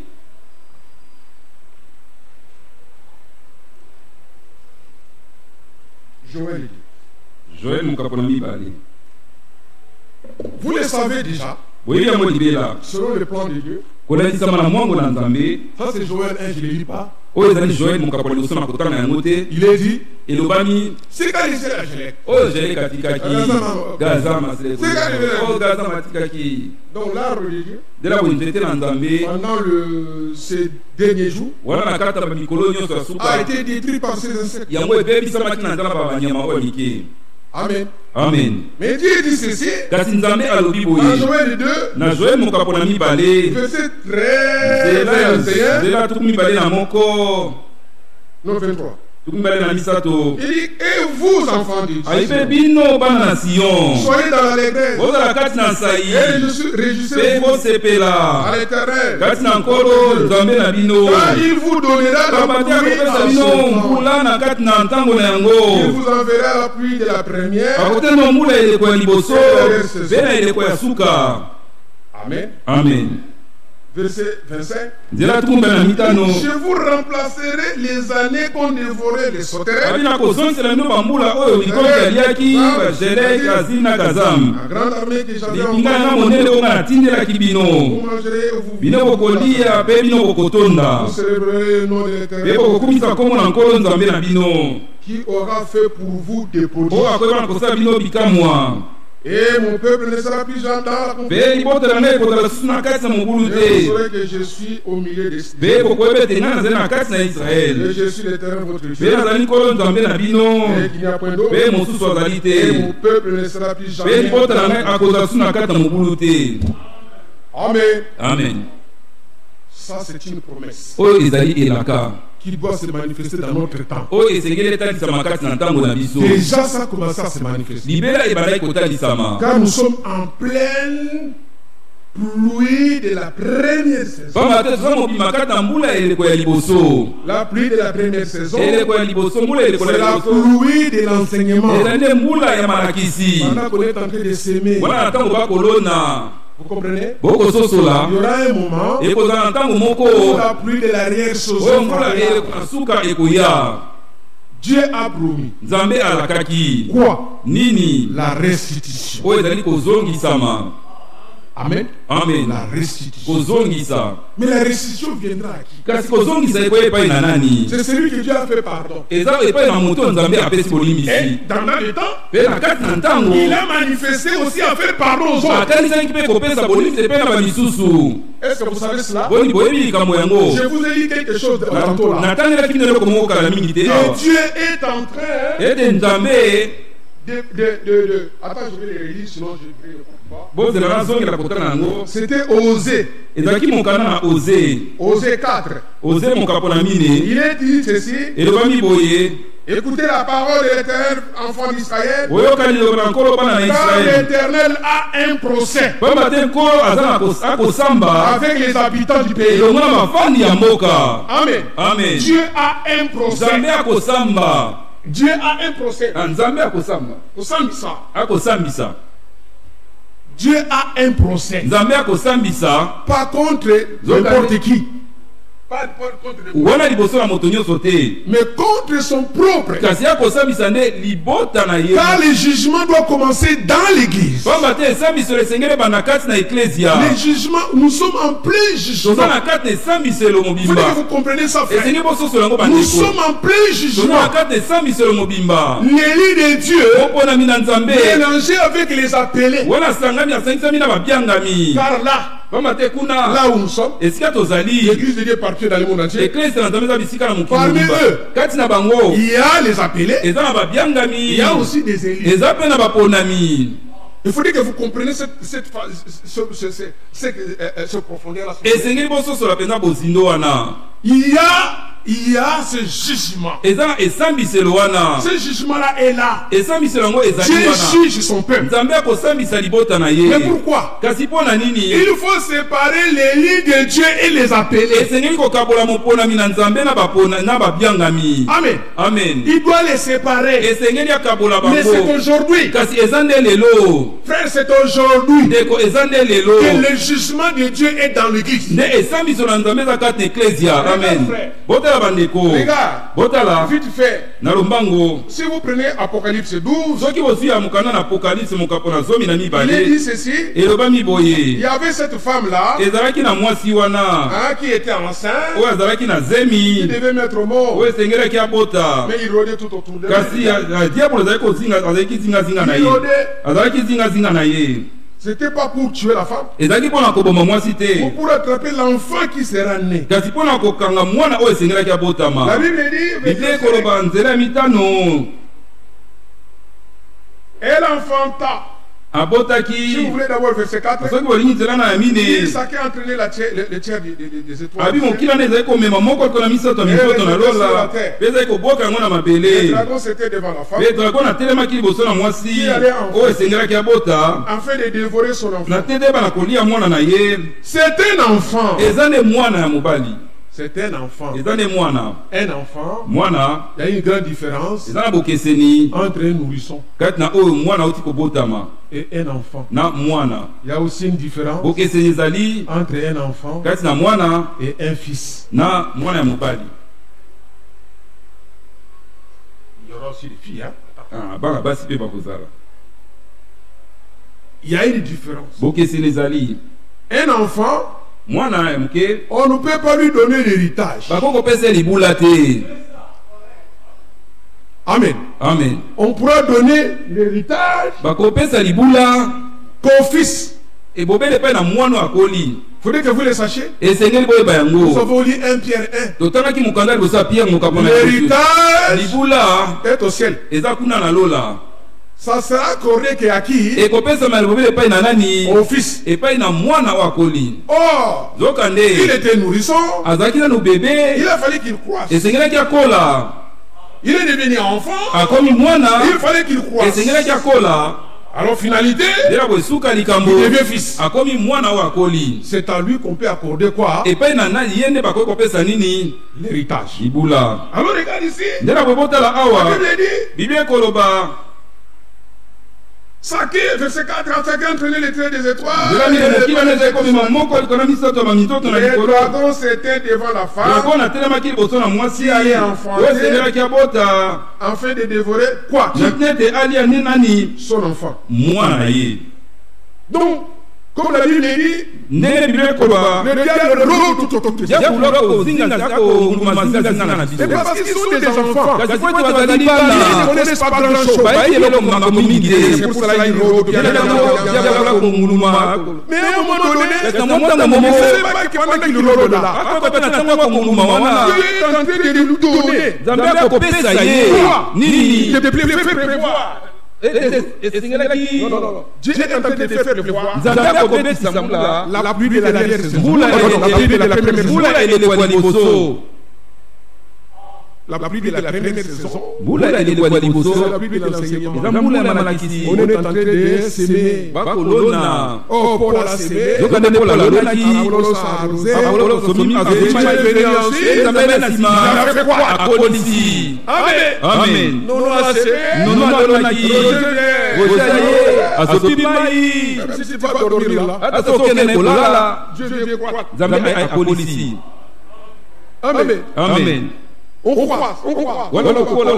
Joël mokapona mibale. Vous le savez déjà. boyebi yango libela. Selon le plan de Dieu. kolakisama na mwango na Nzambe. Ça c'est Joël 1, je ne le lis pas. oyo ezali Joël mokapona liboso na kotana yango te. Il est dit. elobami C'est quand il s'est lâché. oyo Joël katikaki gaza maseleko oyo gaza matikaki. Donc l'arbre de Dieu. de la bonzete na Nzambe Pendant ces derniers jours. wana na kata bamikolo nyonso ya A suka été détruit par ces insectes. yango ebebisamaki na nzala pa banyama oyo mike. Amen. Amen. Mais Dieu dit ceci. kasi Nzambe alobi Dans boye Joël 2. na Joël mokapona mibale Verset 13 et 21. zela tuku mibale na moko Non, 23. Il dit, et vous, enfants de Dieu, soyez dans l'allégresse et réjouissez-vous à l'Éternel. Quand il vous donnera la pluie à son temps, il vous enverra la pluie de la première Amen. Amen. Verset 25. Je vous remplacerai les années qu'on dévorait les sauterelles. La grande armée que j'avais envoyée. Vous mangerez et vous célébrerez le nom de l'Éternel qui aura fait pour vous des prodiges. Et mon peuple ne sera plus jamais dans la confusion. Et vous saurez que je suis au milieu des cieux. Et je suis l'Éternel votre Dieu. Et qu'il n'y a point d'autre. Et mon peuple ne sera plus jamais. Amen. Amen. Ça, c'est une promesse qui doit se manifester dans notre temps. Déjà, ça commence à se manifester. Car nous sommes en pleine pluie de la première saison. La pluie de la première saison, c'est la pluie de l'enseignement. Pendant qu'on est en train de s'aimer, vous comprenez? Il y aura un moment où la pluie de l'arrière-saison. Dieu a promis. Quoi? La restitution. Amen. Amen. La restitution. Mais la restitution viendra à qui? C'est celui que Dieu a fait pardon. Et dans le temps, il a manifesté aussi à faire pardon aux autres. Est-ce que vous savez cela? Je vous ai dit quelque chose tantôt là. Et Dieu est en train Attends, je vais les relire, sinon je vais le comprendre. C'était Osée. Osée 4. Il est dit ceci. Écoutez la parole de l'Éternel, enfant d'Israël. Car l'Éternel a un procès avec les habitants du pays. Amen. Amen. Dieu a un procès. Dieu a un procès. Dieu a un procès. Pas contre n'importe qui. Pas contre mais contre son propre. Car le jugement doit commencer dans l'église. Le jugement, nous sommes en plein jugement. Vous que vous comprenez ça, frère. Nous sommes en plein jugement. L'élu de Dieu mélangé avec les appelés. Car là où nous sommes, l'église de Dieu partout dans le monde entier. Parmi eux, il y a les appelés, il y a aussi des élus. Il faut dire que vous comprenez ce profondeur-là. Il y a ce jugement. Ce jugement-là est là. Dieu juge son peuple. Mais pourquoi? Il faut séparer les lits de Dieu et les appeler. Amen. Amen. Il doit les séparer. Mais c'est aujourd'hui. Frère, c'est aujourd'hui que le jugement de Dieu est dans l'église. Amen. Regarde, vite fait. Si vous prenez Apocalypse 12, il est dit ceci. Il y avait cette femme-là qui était enceinte, qui devait mettre au monde, mais il rôdait tout autour d'elle. C'était pas pour tuer la femme, pour attraper l'enfant qui sera né. La Bible dit, elle enfanta abotaki. Si vous voulez d'abord verset 4, soki bolingi nzela na ya mine Isaac a entraîné le tiers des étoiles. abi mokila na ezali komema moko likolo na misato ya minzoto na lola mpe ezali koboka yango na Le mabele dragon c'était devant la femme, mpe dragon atelemaki liboso na mwasi oyo esengelaki abota afin de dévorer son enfant. na te nde bana kolia mwana na ye C'est un enfant. eza nde mwana ya mobali C'est un enfant. eza nde mwana Un enfant. mwana Il y a une grande différence eza na bokeseni entre un nourrisson kati na oyo mwana auti kobotama et un enfant. na mwana Il y a aussi une différence bokeseni ezali entre un enfant kati na mwana et un fils. na mwana ya mobali Il y aura aussi des filles. Hein? bana basi mpe bakozala Il y a une différence. bokeseni ezali Un enfant, mwana ya moke on ne peut pas lui donner l'héritage. bakoki kopesa libula te. Amen. Amen. On pourra donner l'héritage bakopesa libula qu'au fils. ebobele mpe na mwana akoli. Il faudrait que vous le sachiez. esengeli boyeba yango. Nous avons lu 1 Pierre 1. totangaki mokanda liboso ya pierre mokapona L'héritage libula est au ciel. eza kuna na lola Ça sera accordé qu'à qui? ekopesama libobele epai na nani Au fils. epai na mwana wa akoli. Or, zoka il nde était nourrisson. azalaki nanu bebe Il a fallu qu'il croisse. esengelaki akola Il est devenu enfant. akomi mwana Il fallait qu'il croisse. esengelaki akola Alors, finalité, ndela boesuka likambo il devient fils. akomi mwana wa akoli. C'est à lui qu'on peut accorder quoi? epai na nani ye nde bakoki kopesa nini L'héritage. libula. Alors, regarde ici. ndela bobotala La awa Bible dit, biblia ekoloba Saki, verset 4, chacun entraînait les traits des nzela mine mokila nde ezali komema étoiles. moko likolo na misato ya baminzoto na Les likolo. dragons s'étaient devant la femme dragon atelemaki liboso na mwasi Allez, enfant. oyo esengelaki abota afin de dévorer quoi? na tina ete alia nde nani Son enfant. mwana na ye. Donc, comme la Bible dit, ndenge biblia ekoloba le diable rôde tout autour de ça. yakulaka kozingazingazinga na biso. C'est parce qu'ils sont des enfants. kasi po ete bazali Ils bana ne connaissent pas grand-chose. bayebi eloko makambo mingi C'est te. pour cela qu'ils rôdent. yakulaka konguluma Mais à un moment donné, kasi na mwa ntango on ne moko sait pas que pendant qu'ils rôdent là, akoka mpe na ntango ya konguluma wana Dieu est en train de nous donner nzambe akopesa ye nini de faire prévoir. esengelaki Dieu est en train de faire prévoir nzambe akopesa mbula la pluie de la dernière saison. mbula La pluie de la première saison. mbula elekwa liboso La pluie de la première saison. mbula elekwa liboso La pluie de l'enseignement. eza mbula ya malakisi On est en train de s'aimer. bakolona Oh, Paul a semé. yoka nde mpola alonaki Apollos a arrosé. apolo somi Jésus est venu ensuite. nzambe na nsima Il a fait quoi? akolisi. Amen. Amen. Non, on a semé. nono alonaki Roger. rosia ye asopi mai Même si tu vas dormir là, ata so okende na kolala Dieu vient croire. nzambe akolisi. Amen. Amen. On croit, on croit. wana lokola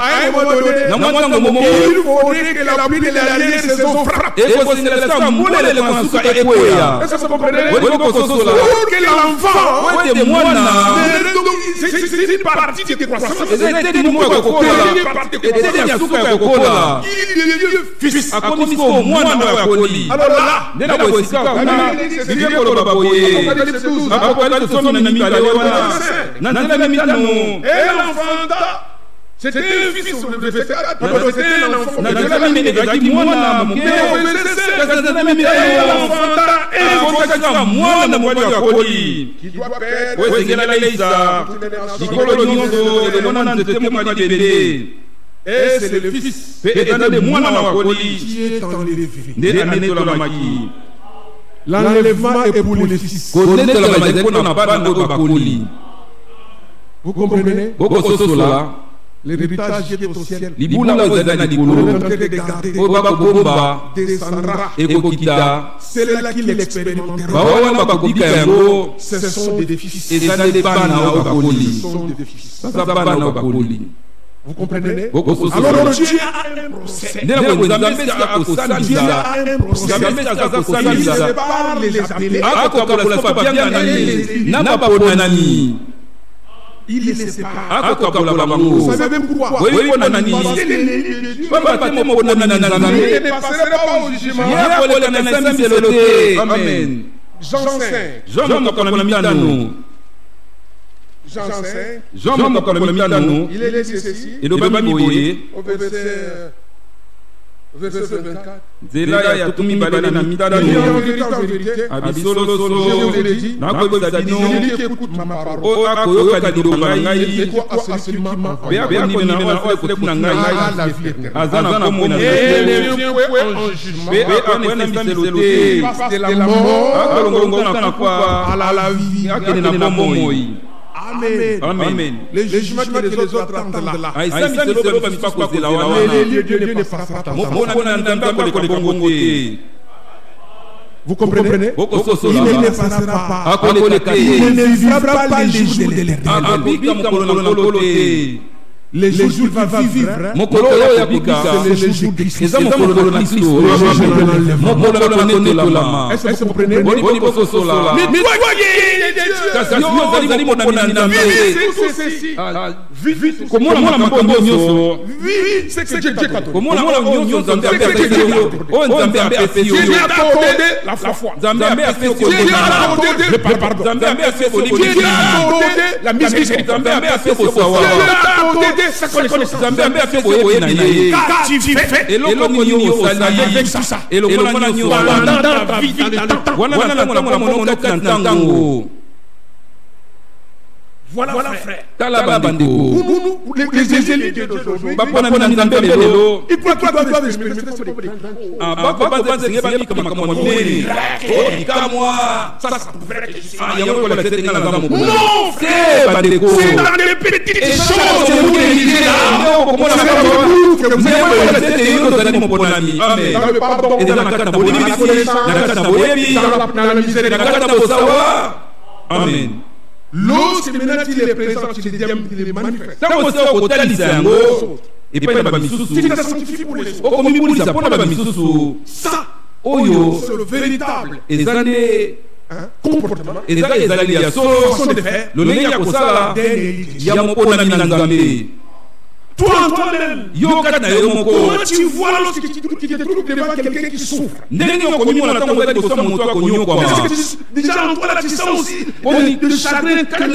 À un moment donné, na mwa ntango moko il faudrait que la pluie de la dernière saison frappe. ekosengelesa mbula eleko na suka ekweya Est-ce que vous comprenez? olingi kososola Pour que l'enfant, ete mwana c'est une partie de croissance. eza eteni moko ya kokola eteni ya suka ya kokola Il devient fils. akomi siko mwana oyo akoli. Alors là, nde na boye esika kuna biblia ekoloba boye apokalipsi somi na mibale wana na nzela ya mitano et l'enfant, c'était un fils, c'était un enfant. na nzela mine ezalaki mwana moke kasi nzela mine ekokaka mwana mobali oyo akoli Qui doit perdre oyo esengela leisa likolo nyonso elelo na nzete moko ya libende et c'est le fils mpe eza nde mwana wa akoli qui est enlevé. nde anetolamaki. L'enlèvement est pour les fils. konetolamaki ezali mpona bana oyo bakoli. Vous comprenez? bokososola L'héritage est au ciel. libula oyo ezali na On est likolo en train de garder. oyo bakobomba Descendra. ekokita C'est là qu'il expérimentera. bawa wana bakobika yango Ce sont des fils. eza nde bana oyo bakoli Ce sont des fils. baza bana oyo bakoli. Vous comprenez? bokososola Alors Dieu a un procès. nde nako nzambe esi akosalisa Dieu a un procès. nzambe esi aza Il kosalisa sépare les appelés. akokabola so babianganani na baponanani Il les sépare. akokabola Vous bango savez même pourquoi? oyebi mpo na nani Parce que l'ennemi de Dieu pamba te moponani na ne nzambe passerait pas au jugement. ye akoleka na esambiselo te. Amen. Jean 5. jean mokola mitano Jean 5. jean mokola mitano Il est dit ceci elobami boye au verset verset 24. nzela ya tumi mibale na mitano abisolo solo nakoyebisa bino oyo akoyoka liloba na ngai mpe akonimena oyo ekotuna ngai aza na kombo na mpe akoya na miselo te akolongolongo na kufa akende na bomoi. Amen. Les jugements que les autres attendent là. Mais vous comprenez? Il ne passera pas. Il ne vivra pas les jours de l'éternel. Les jours qu'il va vivre, c'est les jours de Christ. Est-ce que vous comprenez? Voilà, frère. Les élites d'aujourd'hui, ils croient qu'ils doivent expérimenter ce problème. Non, c'est dans les petites choses que vous négligez là. Amen. L'eau, c'est maintenant qu'il est présent, qu'il est manifeste. C'est le véritable comportement. Toi-même, comment tu vois lorsque tu te trouves devant quelqu'un qui souffre? Déjà en toi là tu sens aussi de chagrin, tu es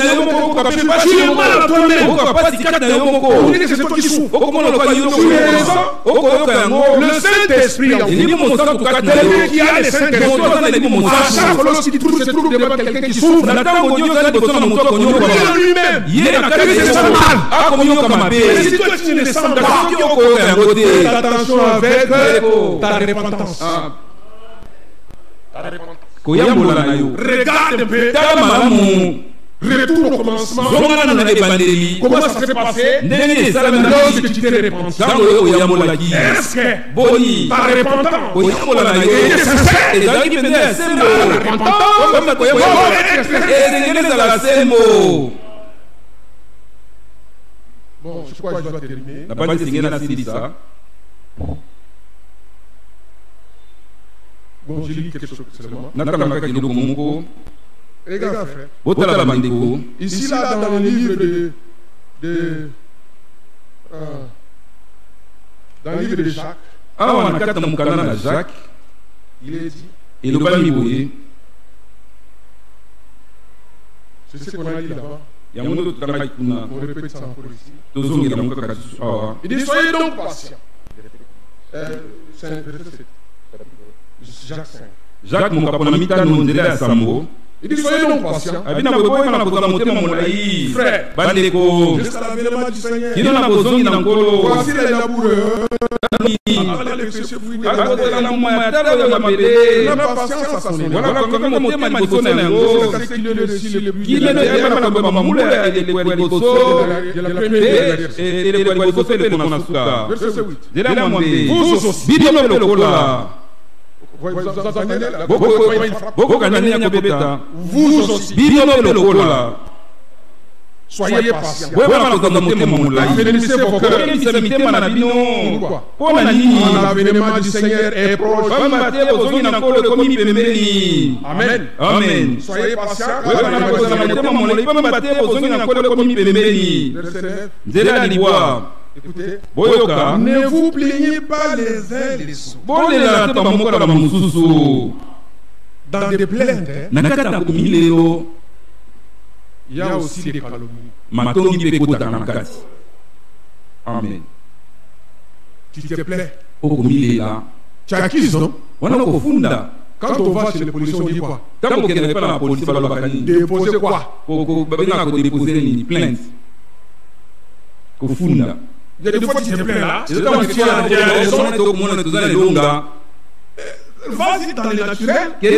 mal à toi-même. On dit que c'est toi qui souffres. Le Saint-Esprit en vous, quelqu'un qui a le Saint-Esprit, à chaque fois lorsqu'il se trouve devant quelqu'un qui souffre, lui-même, il est mal. Si toi tu ne sens pas, fais attention avec ta repentance. Regarde un peu. Retour au commencement. Comment ça s'est passé? Lorsque tu t'es repenti. Est-ce que ta repentance est sincère? Bon, je crois que je dois terminer. Bon, j'ai lu quelque chose seulement. Regarde, frère. Ici, là, dans le livre dans le livre de Jacques, il est dit, c'est ce qu'on a dit là-bas. On répète ça encore ici. Il dit, soyez donc patients. Jacques 5. Jacques Il dit, soyez donc patients. Frère, jusqu'à l'avènement du Seigneur. Voici les laboureurs. La patience à son niveau. Vous aussi, soyez patients. Bénissez vos cœurs. Pourquoi? L'avènement du Seigneur est proche. Amen. Soyez patients. Écoutez, ne vous plaignez pas les uns des autres. Dans des plaintes, il y a aussi des calomnies. Amen. Tu te plais. okomilela tu as acquis, non? wana kofunda. Quand on va chez les policiers, on dit quoi? Tango qui n'est pas la police, va le déposer quoi? Pour déposer une plainte. Kofunda. Il y a des fois tu te plains là. Vas-y dans les naturels. Tu es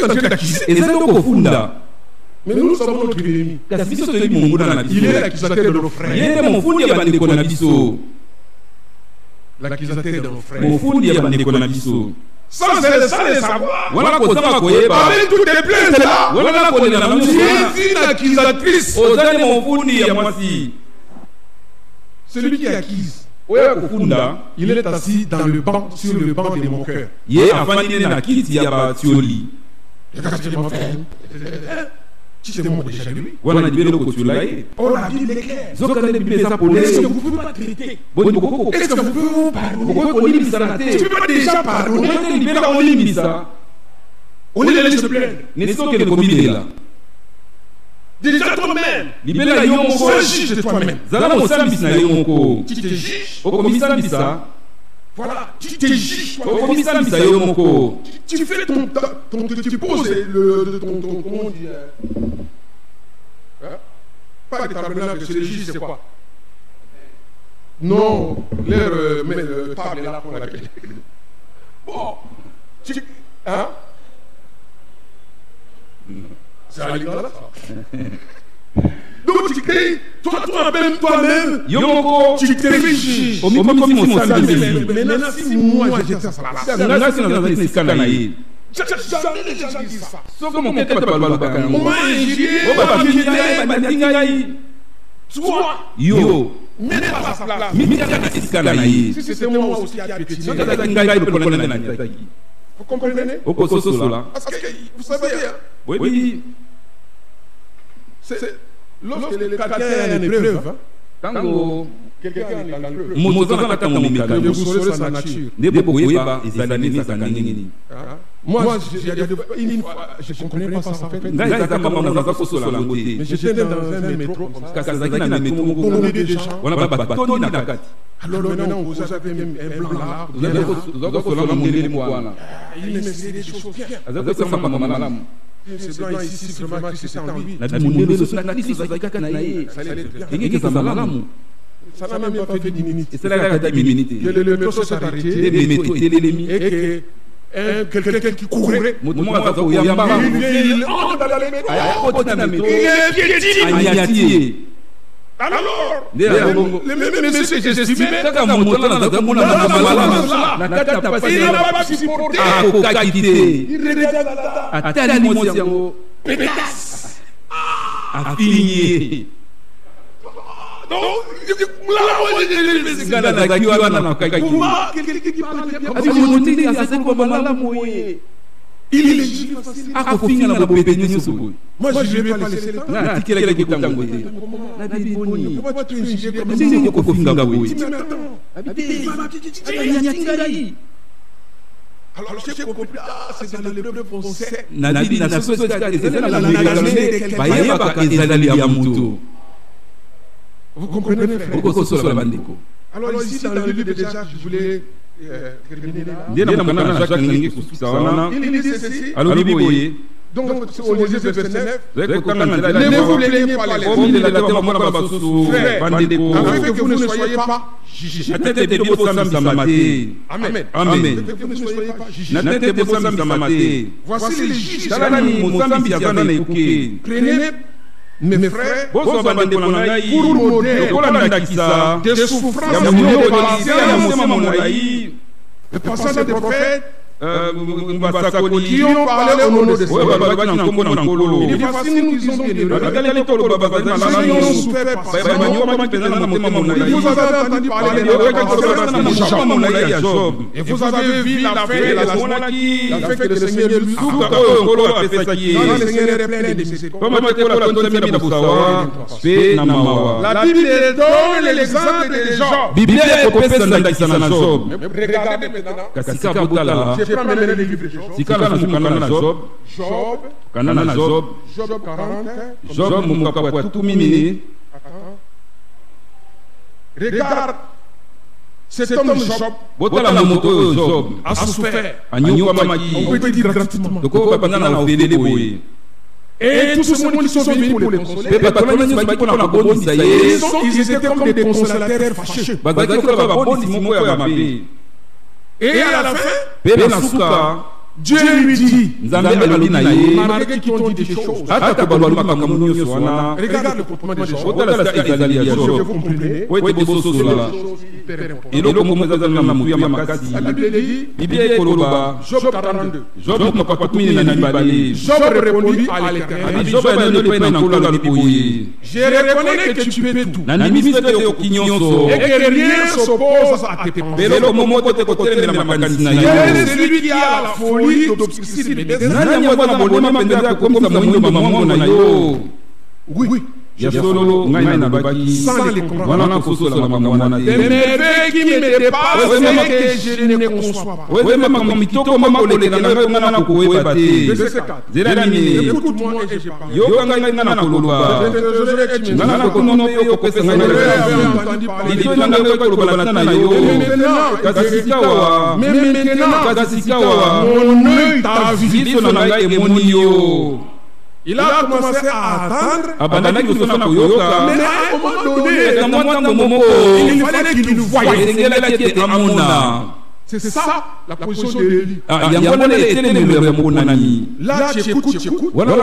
en train d'acquiser. Et c'est Kofunda. Mais nous sommes notre ennemi. Il est l'accusateur de nos frères. Il est mon fundi à Bandekonabiso. L'accusateur de nos frères. Mon fundi à Bandekonabiso. Sans le savoir. Voilà pour ça que avec toutes les plaintes là. Voilà pour tu es une accusatrice. Mon fundi à moi si. Celui qui acquise. Il est assis dans le banc, sur le banc de mon cœur. Il est enfin il est dans Kiti ya Batioli. Tu sais moi déjà lui. Voilà dit le Kotulaye. On a dit l'éclair. Zokane Bible ça pour est-ce que vous pouvez pas traiter? Est-ce que vous pouvez vous pardonner? Tu peux pas déjà pardonner? On est allé se plaindre. N'est-ce que le comité là? Déjà toi-même. Libéla yomo sois juge de toi-même. Zala mosambis na yomoko. Tu te juges. Au commissaire. Voilà, tu te juges. Au commissaire yomoko. Tu fais tu poses le comment on dit pas de tabernacle, c'est le juge, c'est quoi? Non, l'air table là qu'on appelle. Bon, hein? C'est à l'égard là. Donc tu crées, toi-même, Yomoko, tu te fais juge. Maintenant, si moi j'étais à sa place, jamais les gens disent ça. On m'a injurié. Toi, yo, mets pas à sa place. Si c'était moi aussi à piétiner. Vous comprenez? Parce que vous savez, oui. C'est lorsque quelqu'un est en épreuve, Tango quelqu'un est en épreuve, vous saurez sa nature. Moi, je ne comprenais pas ça en fait. Mais j'étais dans un métro comme ça. On est des gens. Alors maintenant, vous avez un blanc là. Il me faisait des choses bien. Ce blanc ici, vraiment, qui s'est en lui. Ça n'a même pas fait 10 minutes. Que le métro s'est arrêté et que quelqu'un qui courait, il entre dans le métro, il est piétine. Alors, le monsieur que j'estimais, il n'a pas supporté. Il regarde pétasse. Affilié. Il est légitime. Moi, je ne vais pas laisser le temps. Pourquoi tu es jugé comme ça? Alors, j'ai compris, c'est dans l'épreuve qu'on sait. Vous comprenez, frère? Alors, ici, dans le livre déjà, je voulais terminer là. Il dit ceci. Donc, au Léger de verset 9, ne vous plaignez pas les hommes, afin que vous ne soyez pas jugés. Amen. Que vous ne soyez pas jugés. Voici les juges. Prenez mes frères pour modèle des souffrances le passage des prophètes qui ont parlé au nom de Dieu. Il est facile, nous disons bien ils ont souffert par ça. Vous avez entendu parler de Job. Et vous avez vu la fête que le Seigneur lui ouvre. Le Seigneur est plein de miséricorde. La Bible donne l'exemple de Job. Regardez maintenant. Je prends maintenant les livres de Job. Job 40. Regarde Cet homme Job botala na moto oyo Job a souffert. anyokwamaki On peut dire gratuitement. toko babanda na ofele boye Et tous ceux qui sont venus pour le consoler, pe bato nyonso baki mpona kobondisa ye ils étaient comme des consolateurs fâcheux. bazalaki lokola babondisi moko ya mabe Et à la fin, pe na suka Dieu lui dit, nzambe alobi na ye malgré qu'ils t'ont dit des choses, ata balobi makambo nyonso wana regarde le comportement des gens. otala sika ezali ya Vous Job comprenez? po ete bososola eloko moko ezazali na motu ya makasi La Bible dit, biblia ekoloba Job 42. Job makapatu minene na mibale Job répondit à l'Éternel, abi Job ayandoli epai na nkolo alobi boye je reconnais que tu peux tout nandimi ete okoki nyonso et que rien s'oppose à tes pensées. eloko moko te kotelemela makanisi na Quel yo est celui qui a la folie d'obscurcir mes desseins? nani yango aza na bolema mpenza ya kokomisa moyindo bamongo na yo Oui, ya solo ngai nalobaki sans les comprendre. wana nakosola makambo wana Des te merveilles qui me dépassent et que je ne conçois pas. oye makambo mitoko moko kolekela ngai oyo ngai nakokoyeba te Verset 4. nzela nini Écoute-moi et je parle. yoka ngai ngai nakoloba ngai nakonono mpe okopesa ngai liso na ngai ekoloba na na yo kasi sikawa Mais maintenant, kasi sikawa mon œil t'a vu. liso na ngai emoni yo Il a commencé à attendre, abandaki kosona koyoka mais à un moment donné, na mwa ntango moko il fallait qu'il nous voie. esengelaki ete amona C'est ça la position de Élie. yango wana etelemelo ya monani Là, tu écoutes. wana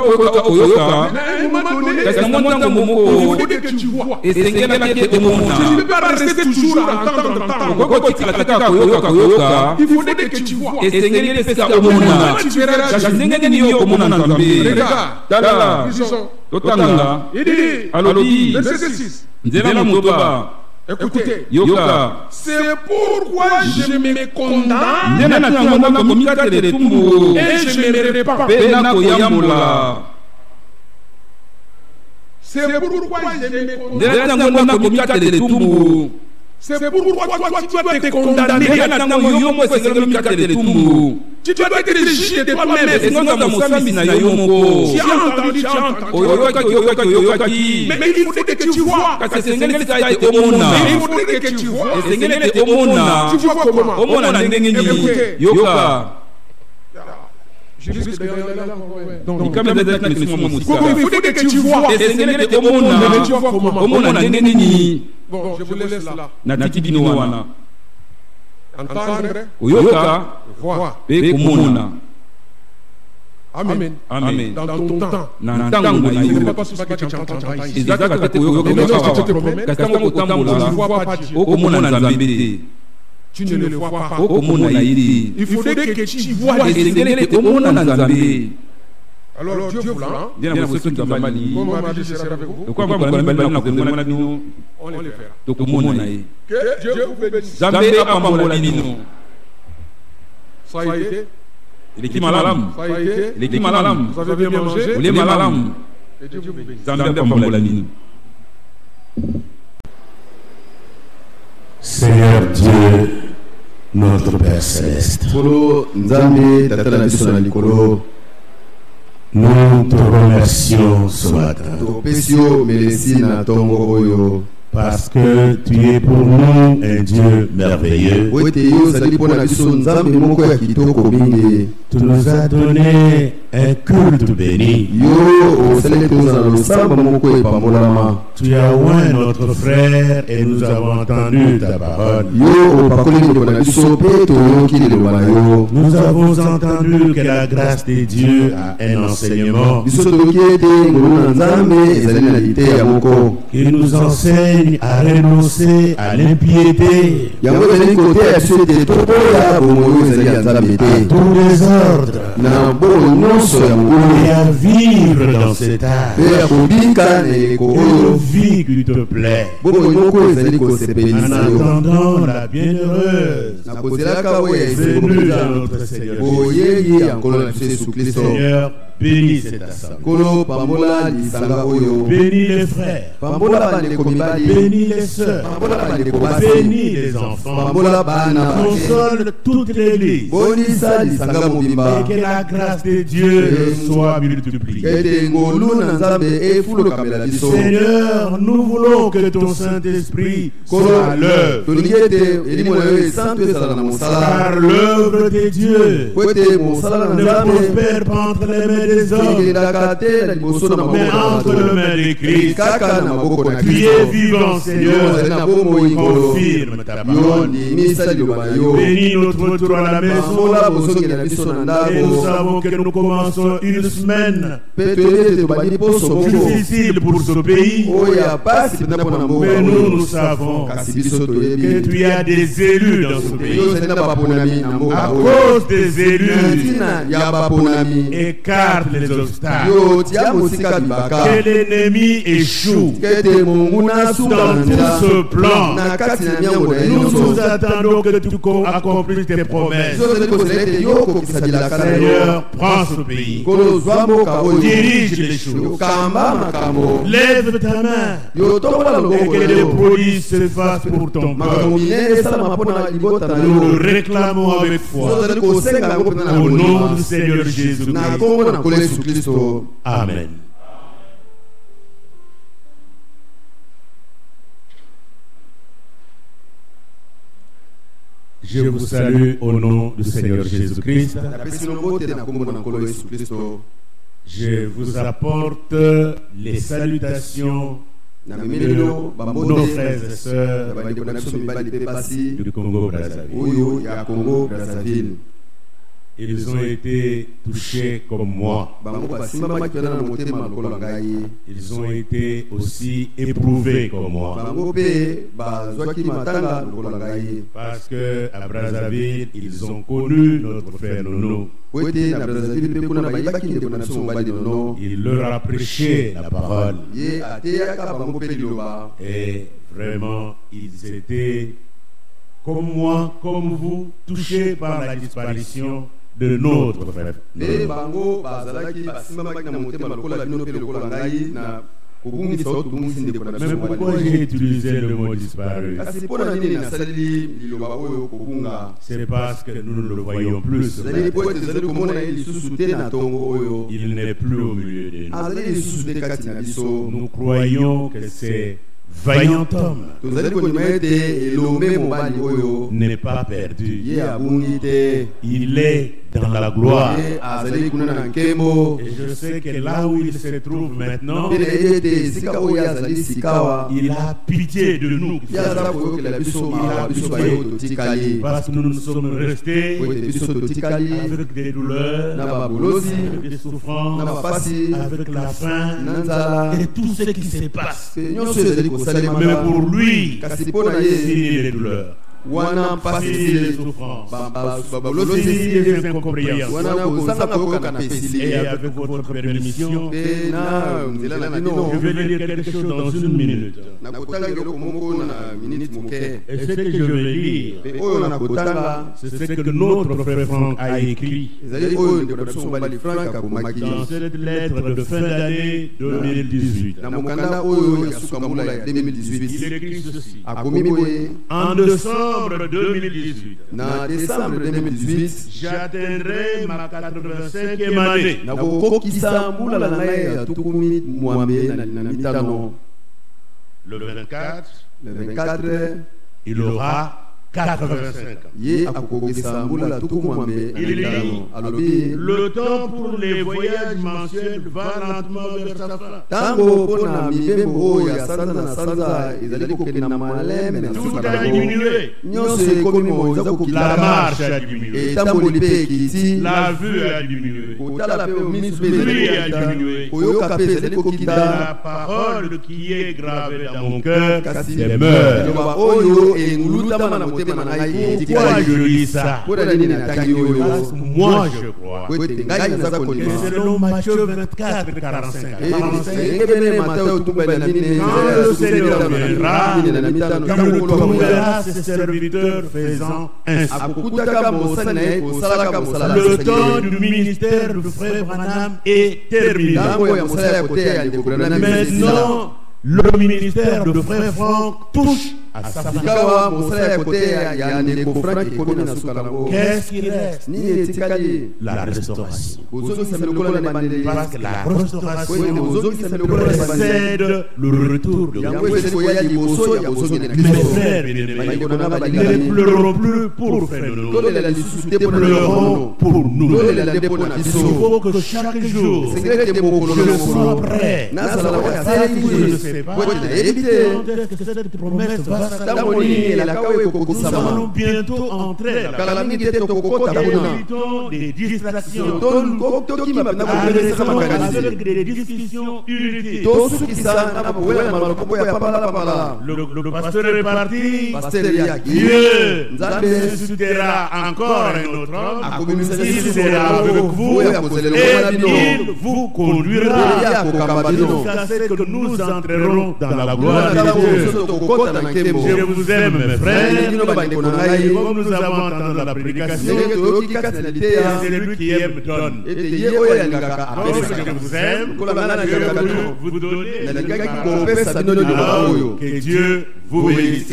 oyoka Mais à un moment donné, kasi na mwa ntango il moko faut que tu vois. esengelaki ete Tu ne omona peux pas rester toujours à entendre. okokotikala kaka koyoka Il faut que tu vois. esengeli esika omona Tu verras kasi Jésus. ndenge nini yo okomona na nzambe Regarde. tala Lisons. totanga Il dit, alobi verset 6. nzela motoba Écoutez. yoka C'est pourquoi je me condamne nde na ntango nakomikatela etumbu et je ne me répands. mpe nakoyambola C'est pourquoi je me condamne. nde na ntango nakomikatela etumbu C'est pourquoi toi tu dois te condamner. nde na ntango yo mo esengeli omikatela etumbu Tu dois être juge de toi-même. esingoza mosambisi na yo moko Tu as entendu, tu as entendu. oyokaki Mais il faudrait que tu vois. kasi esengeli sika ete omona Mais il faudrait que tu vois. esengeli ete omona Tu vois comment? omona ndenge nini Écoutez. yoka Je risque de gagner la langue. Donc, ikama ezalaki na kilisimo il mosika faudrait que tu vois. esengeli ete Mais omona tu vois comment? omona ndenge nini Bon, je vous laisse là. natiki bino wana Entendre, oyoka voir. mpe komona Amen. amen Dans ton temps. na ntango na Ce n'est yo pas parce que tu entends ici. eza kaka te koyoka Mais lorsque kaka tu te promènes, kasi ntango tu ne kotambola vois pas Dieu. okomona nzambe te Tu ne le vois pas. okomona ye te Il faudrait que tu vois les esengeli ete omona na nzambe Alors Dieu voulant, nde na bosoki nzambe alingi comme ma vie sera avec vous, lokola mokolo mibali na komona bino on le fera. tokomona ye Que Dieu vous bénisse. nzambe apambola bino Ça a été, eleki malamu ça a été. eleki malamu Vous avez bien mangé. olie malamu Et Dieu vous bénisse. nzambe apambola bino Seigneur Dieu, notre Père Céleste, Solo nzambe tata na biso na likolo nous te remercions ce matin topesi yo melesi na ntongo oyo parce que tu es pour nous un Dieu merveilleux. po ete yo ozali mpona biso nzambe moko ya kitoko mingi. Tu nous as donné un culte béni. Yo ozali tozala losamba moko epambolama. Tu as oint notre frère et nous avons entendu ta parole. Yo opakoli ndeko na biso mpe toyoki liloba na yo. Nous avons entendu que la grâce de Dieu a un enseignement Biso toyoki ete ngolu na nzambe ezali na liteya moko qui nous enseigne à renoncer à l'impiété, yango ezali koteya biso ete tokoya bomoi ezali ya nzambe te tout désordre na bongo nyonso ya et mokolo à vivre dans cet âge. mpe ya kobika na eleko Une oyo vie qui te plaît. bongo moko ezali En kosepelisa yo attendant la bienheureuse na kozelaka oyo ya venue de esengo notre Seigneur Jésus. boyeyi ya nkolo na biso yesu kristo Seigneur, bénis cette assemblée. Kolo pambola lisanga oyo. Bénis les frères. Pambola bande komibali. Bénis les sœurs. Pambola bande kobasi. Bénis les enfants. Pambola bana. Console toute l'église. Bonisa lisanga mobimba. Et que la grâce de Dieu soit multipliée. Ete ngolu na nzambe efulo kamela biso. Seigneur, nous voulons que ton Saint-Esprit soit à l'œuvre. Car l'œuvre de Dieu ne prospère pas entre les mains des hommes, mais entre les mains de Christ. Tu es vivant, Seigneur, confirme ta parole. Bénis notre retour à la maison. Et nous savons que nous commençons une semaine difficile pour ce pays. Mais nous savons que tu as des élus dans ce pays. À cause des élus, écarte les obstacles. Que l'ennemi échoue dans tout ce plan. Nous attendons que tu accomplisses tes promesses. Seigneur, prends ce pays. Dirige les choses. Lève ta main. Et que les produits se fassent pour ton peuple. Nous le réclamons avec foi. Au nom du Seigneur Jésus-Christ. Amen. Je vous salue au nom du Seigneur Jésus-Christ. Je vous apporte les salutations de nos frères et sœurs du Congo-Brazzaville. Ils ont été touchés comme moi. Ils ont été aussi éprouvés comme moi. Parce que à Brazzaville, ils ont connu notre frère Nono. Il leur a prêché la parole. Et vraiment, ils étaient comme moi, comme vous, touchés par la disparition de notre frère. Mais pourquoi j'ai utilisé le mot disparu? C'est parce que nous ne le voyons plus. Il n'est plus au milieu de nous. Nous croyons que c'est vaillant homme n'est pas perdu. Il est dans la gloire. Et je sais que là où il se trouve maintenant, il a pitié de nous. Parce que nous nous sommes restés avec des douleurs, avec des souffrances, avec la faim et tout ce qui se passe. Mais pour lui, c'est les douleurs. Fini les souffrances, fini les incompréhensions. Et avec votre permission, je vais dire quelque chose dans une minute. Et ce que je vais lire, c'est ce que notre frère Franck a écrit dans cette lettre de fin d'année 2018. Il écrit ceci: en décembre 2018, j'atteindrai ma 85e année. Le 24, il aura 85 ans. Il dit: le temps pour les voyages mensuels va lentement vers sa fin. Tout a diminué. La marche a diminué. La vue a diminué. Lui a diminué. La parole qui est gravée dans mon cœur demeure. Pourquoi je dis ça? Moi je crois que selon Matthieu 24, 45, quand le Seigneur viendra, il trouvera ses serviteurs faisant ainsi. Le temps du ministère du frère Branham est terminé. Maintenant, le ministère de frère Franck touche à sa fin. Qu'est-ce qui reste? La restauration. Parce que la restauration précède le retour de Dieu. Mes frères bien-aimés, ne pleurons plus pour frère nous, pleurons pour nous. Il faut que chaque jour je sois prêt. Je ne sais pas quand est-ce que cette promesse va s'accomplir. Nous allons bientôt entrer dans évitons des distractions. Arrêtons avec des discussions inutiles. Le pasteur est parti. Dieu suscitera encore un autre homme. Il sera avec vous et il vous conduira jusqu'à ce que nous entrerons dans la gloire de Dieu. Je vous aime, mes frères. Comme nous avons entendu la prédication, celui qui aime donne. Donc je vous aime. Je veux vous donner que Dieu vous bénisse.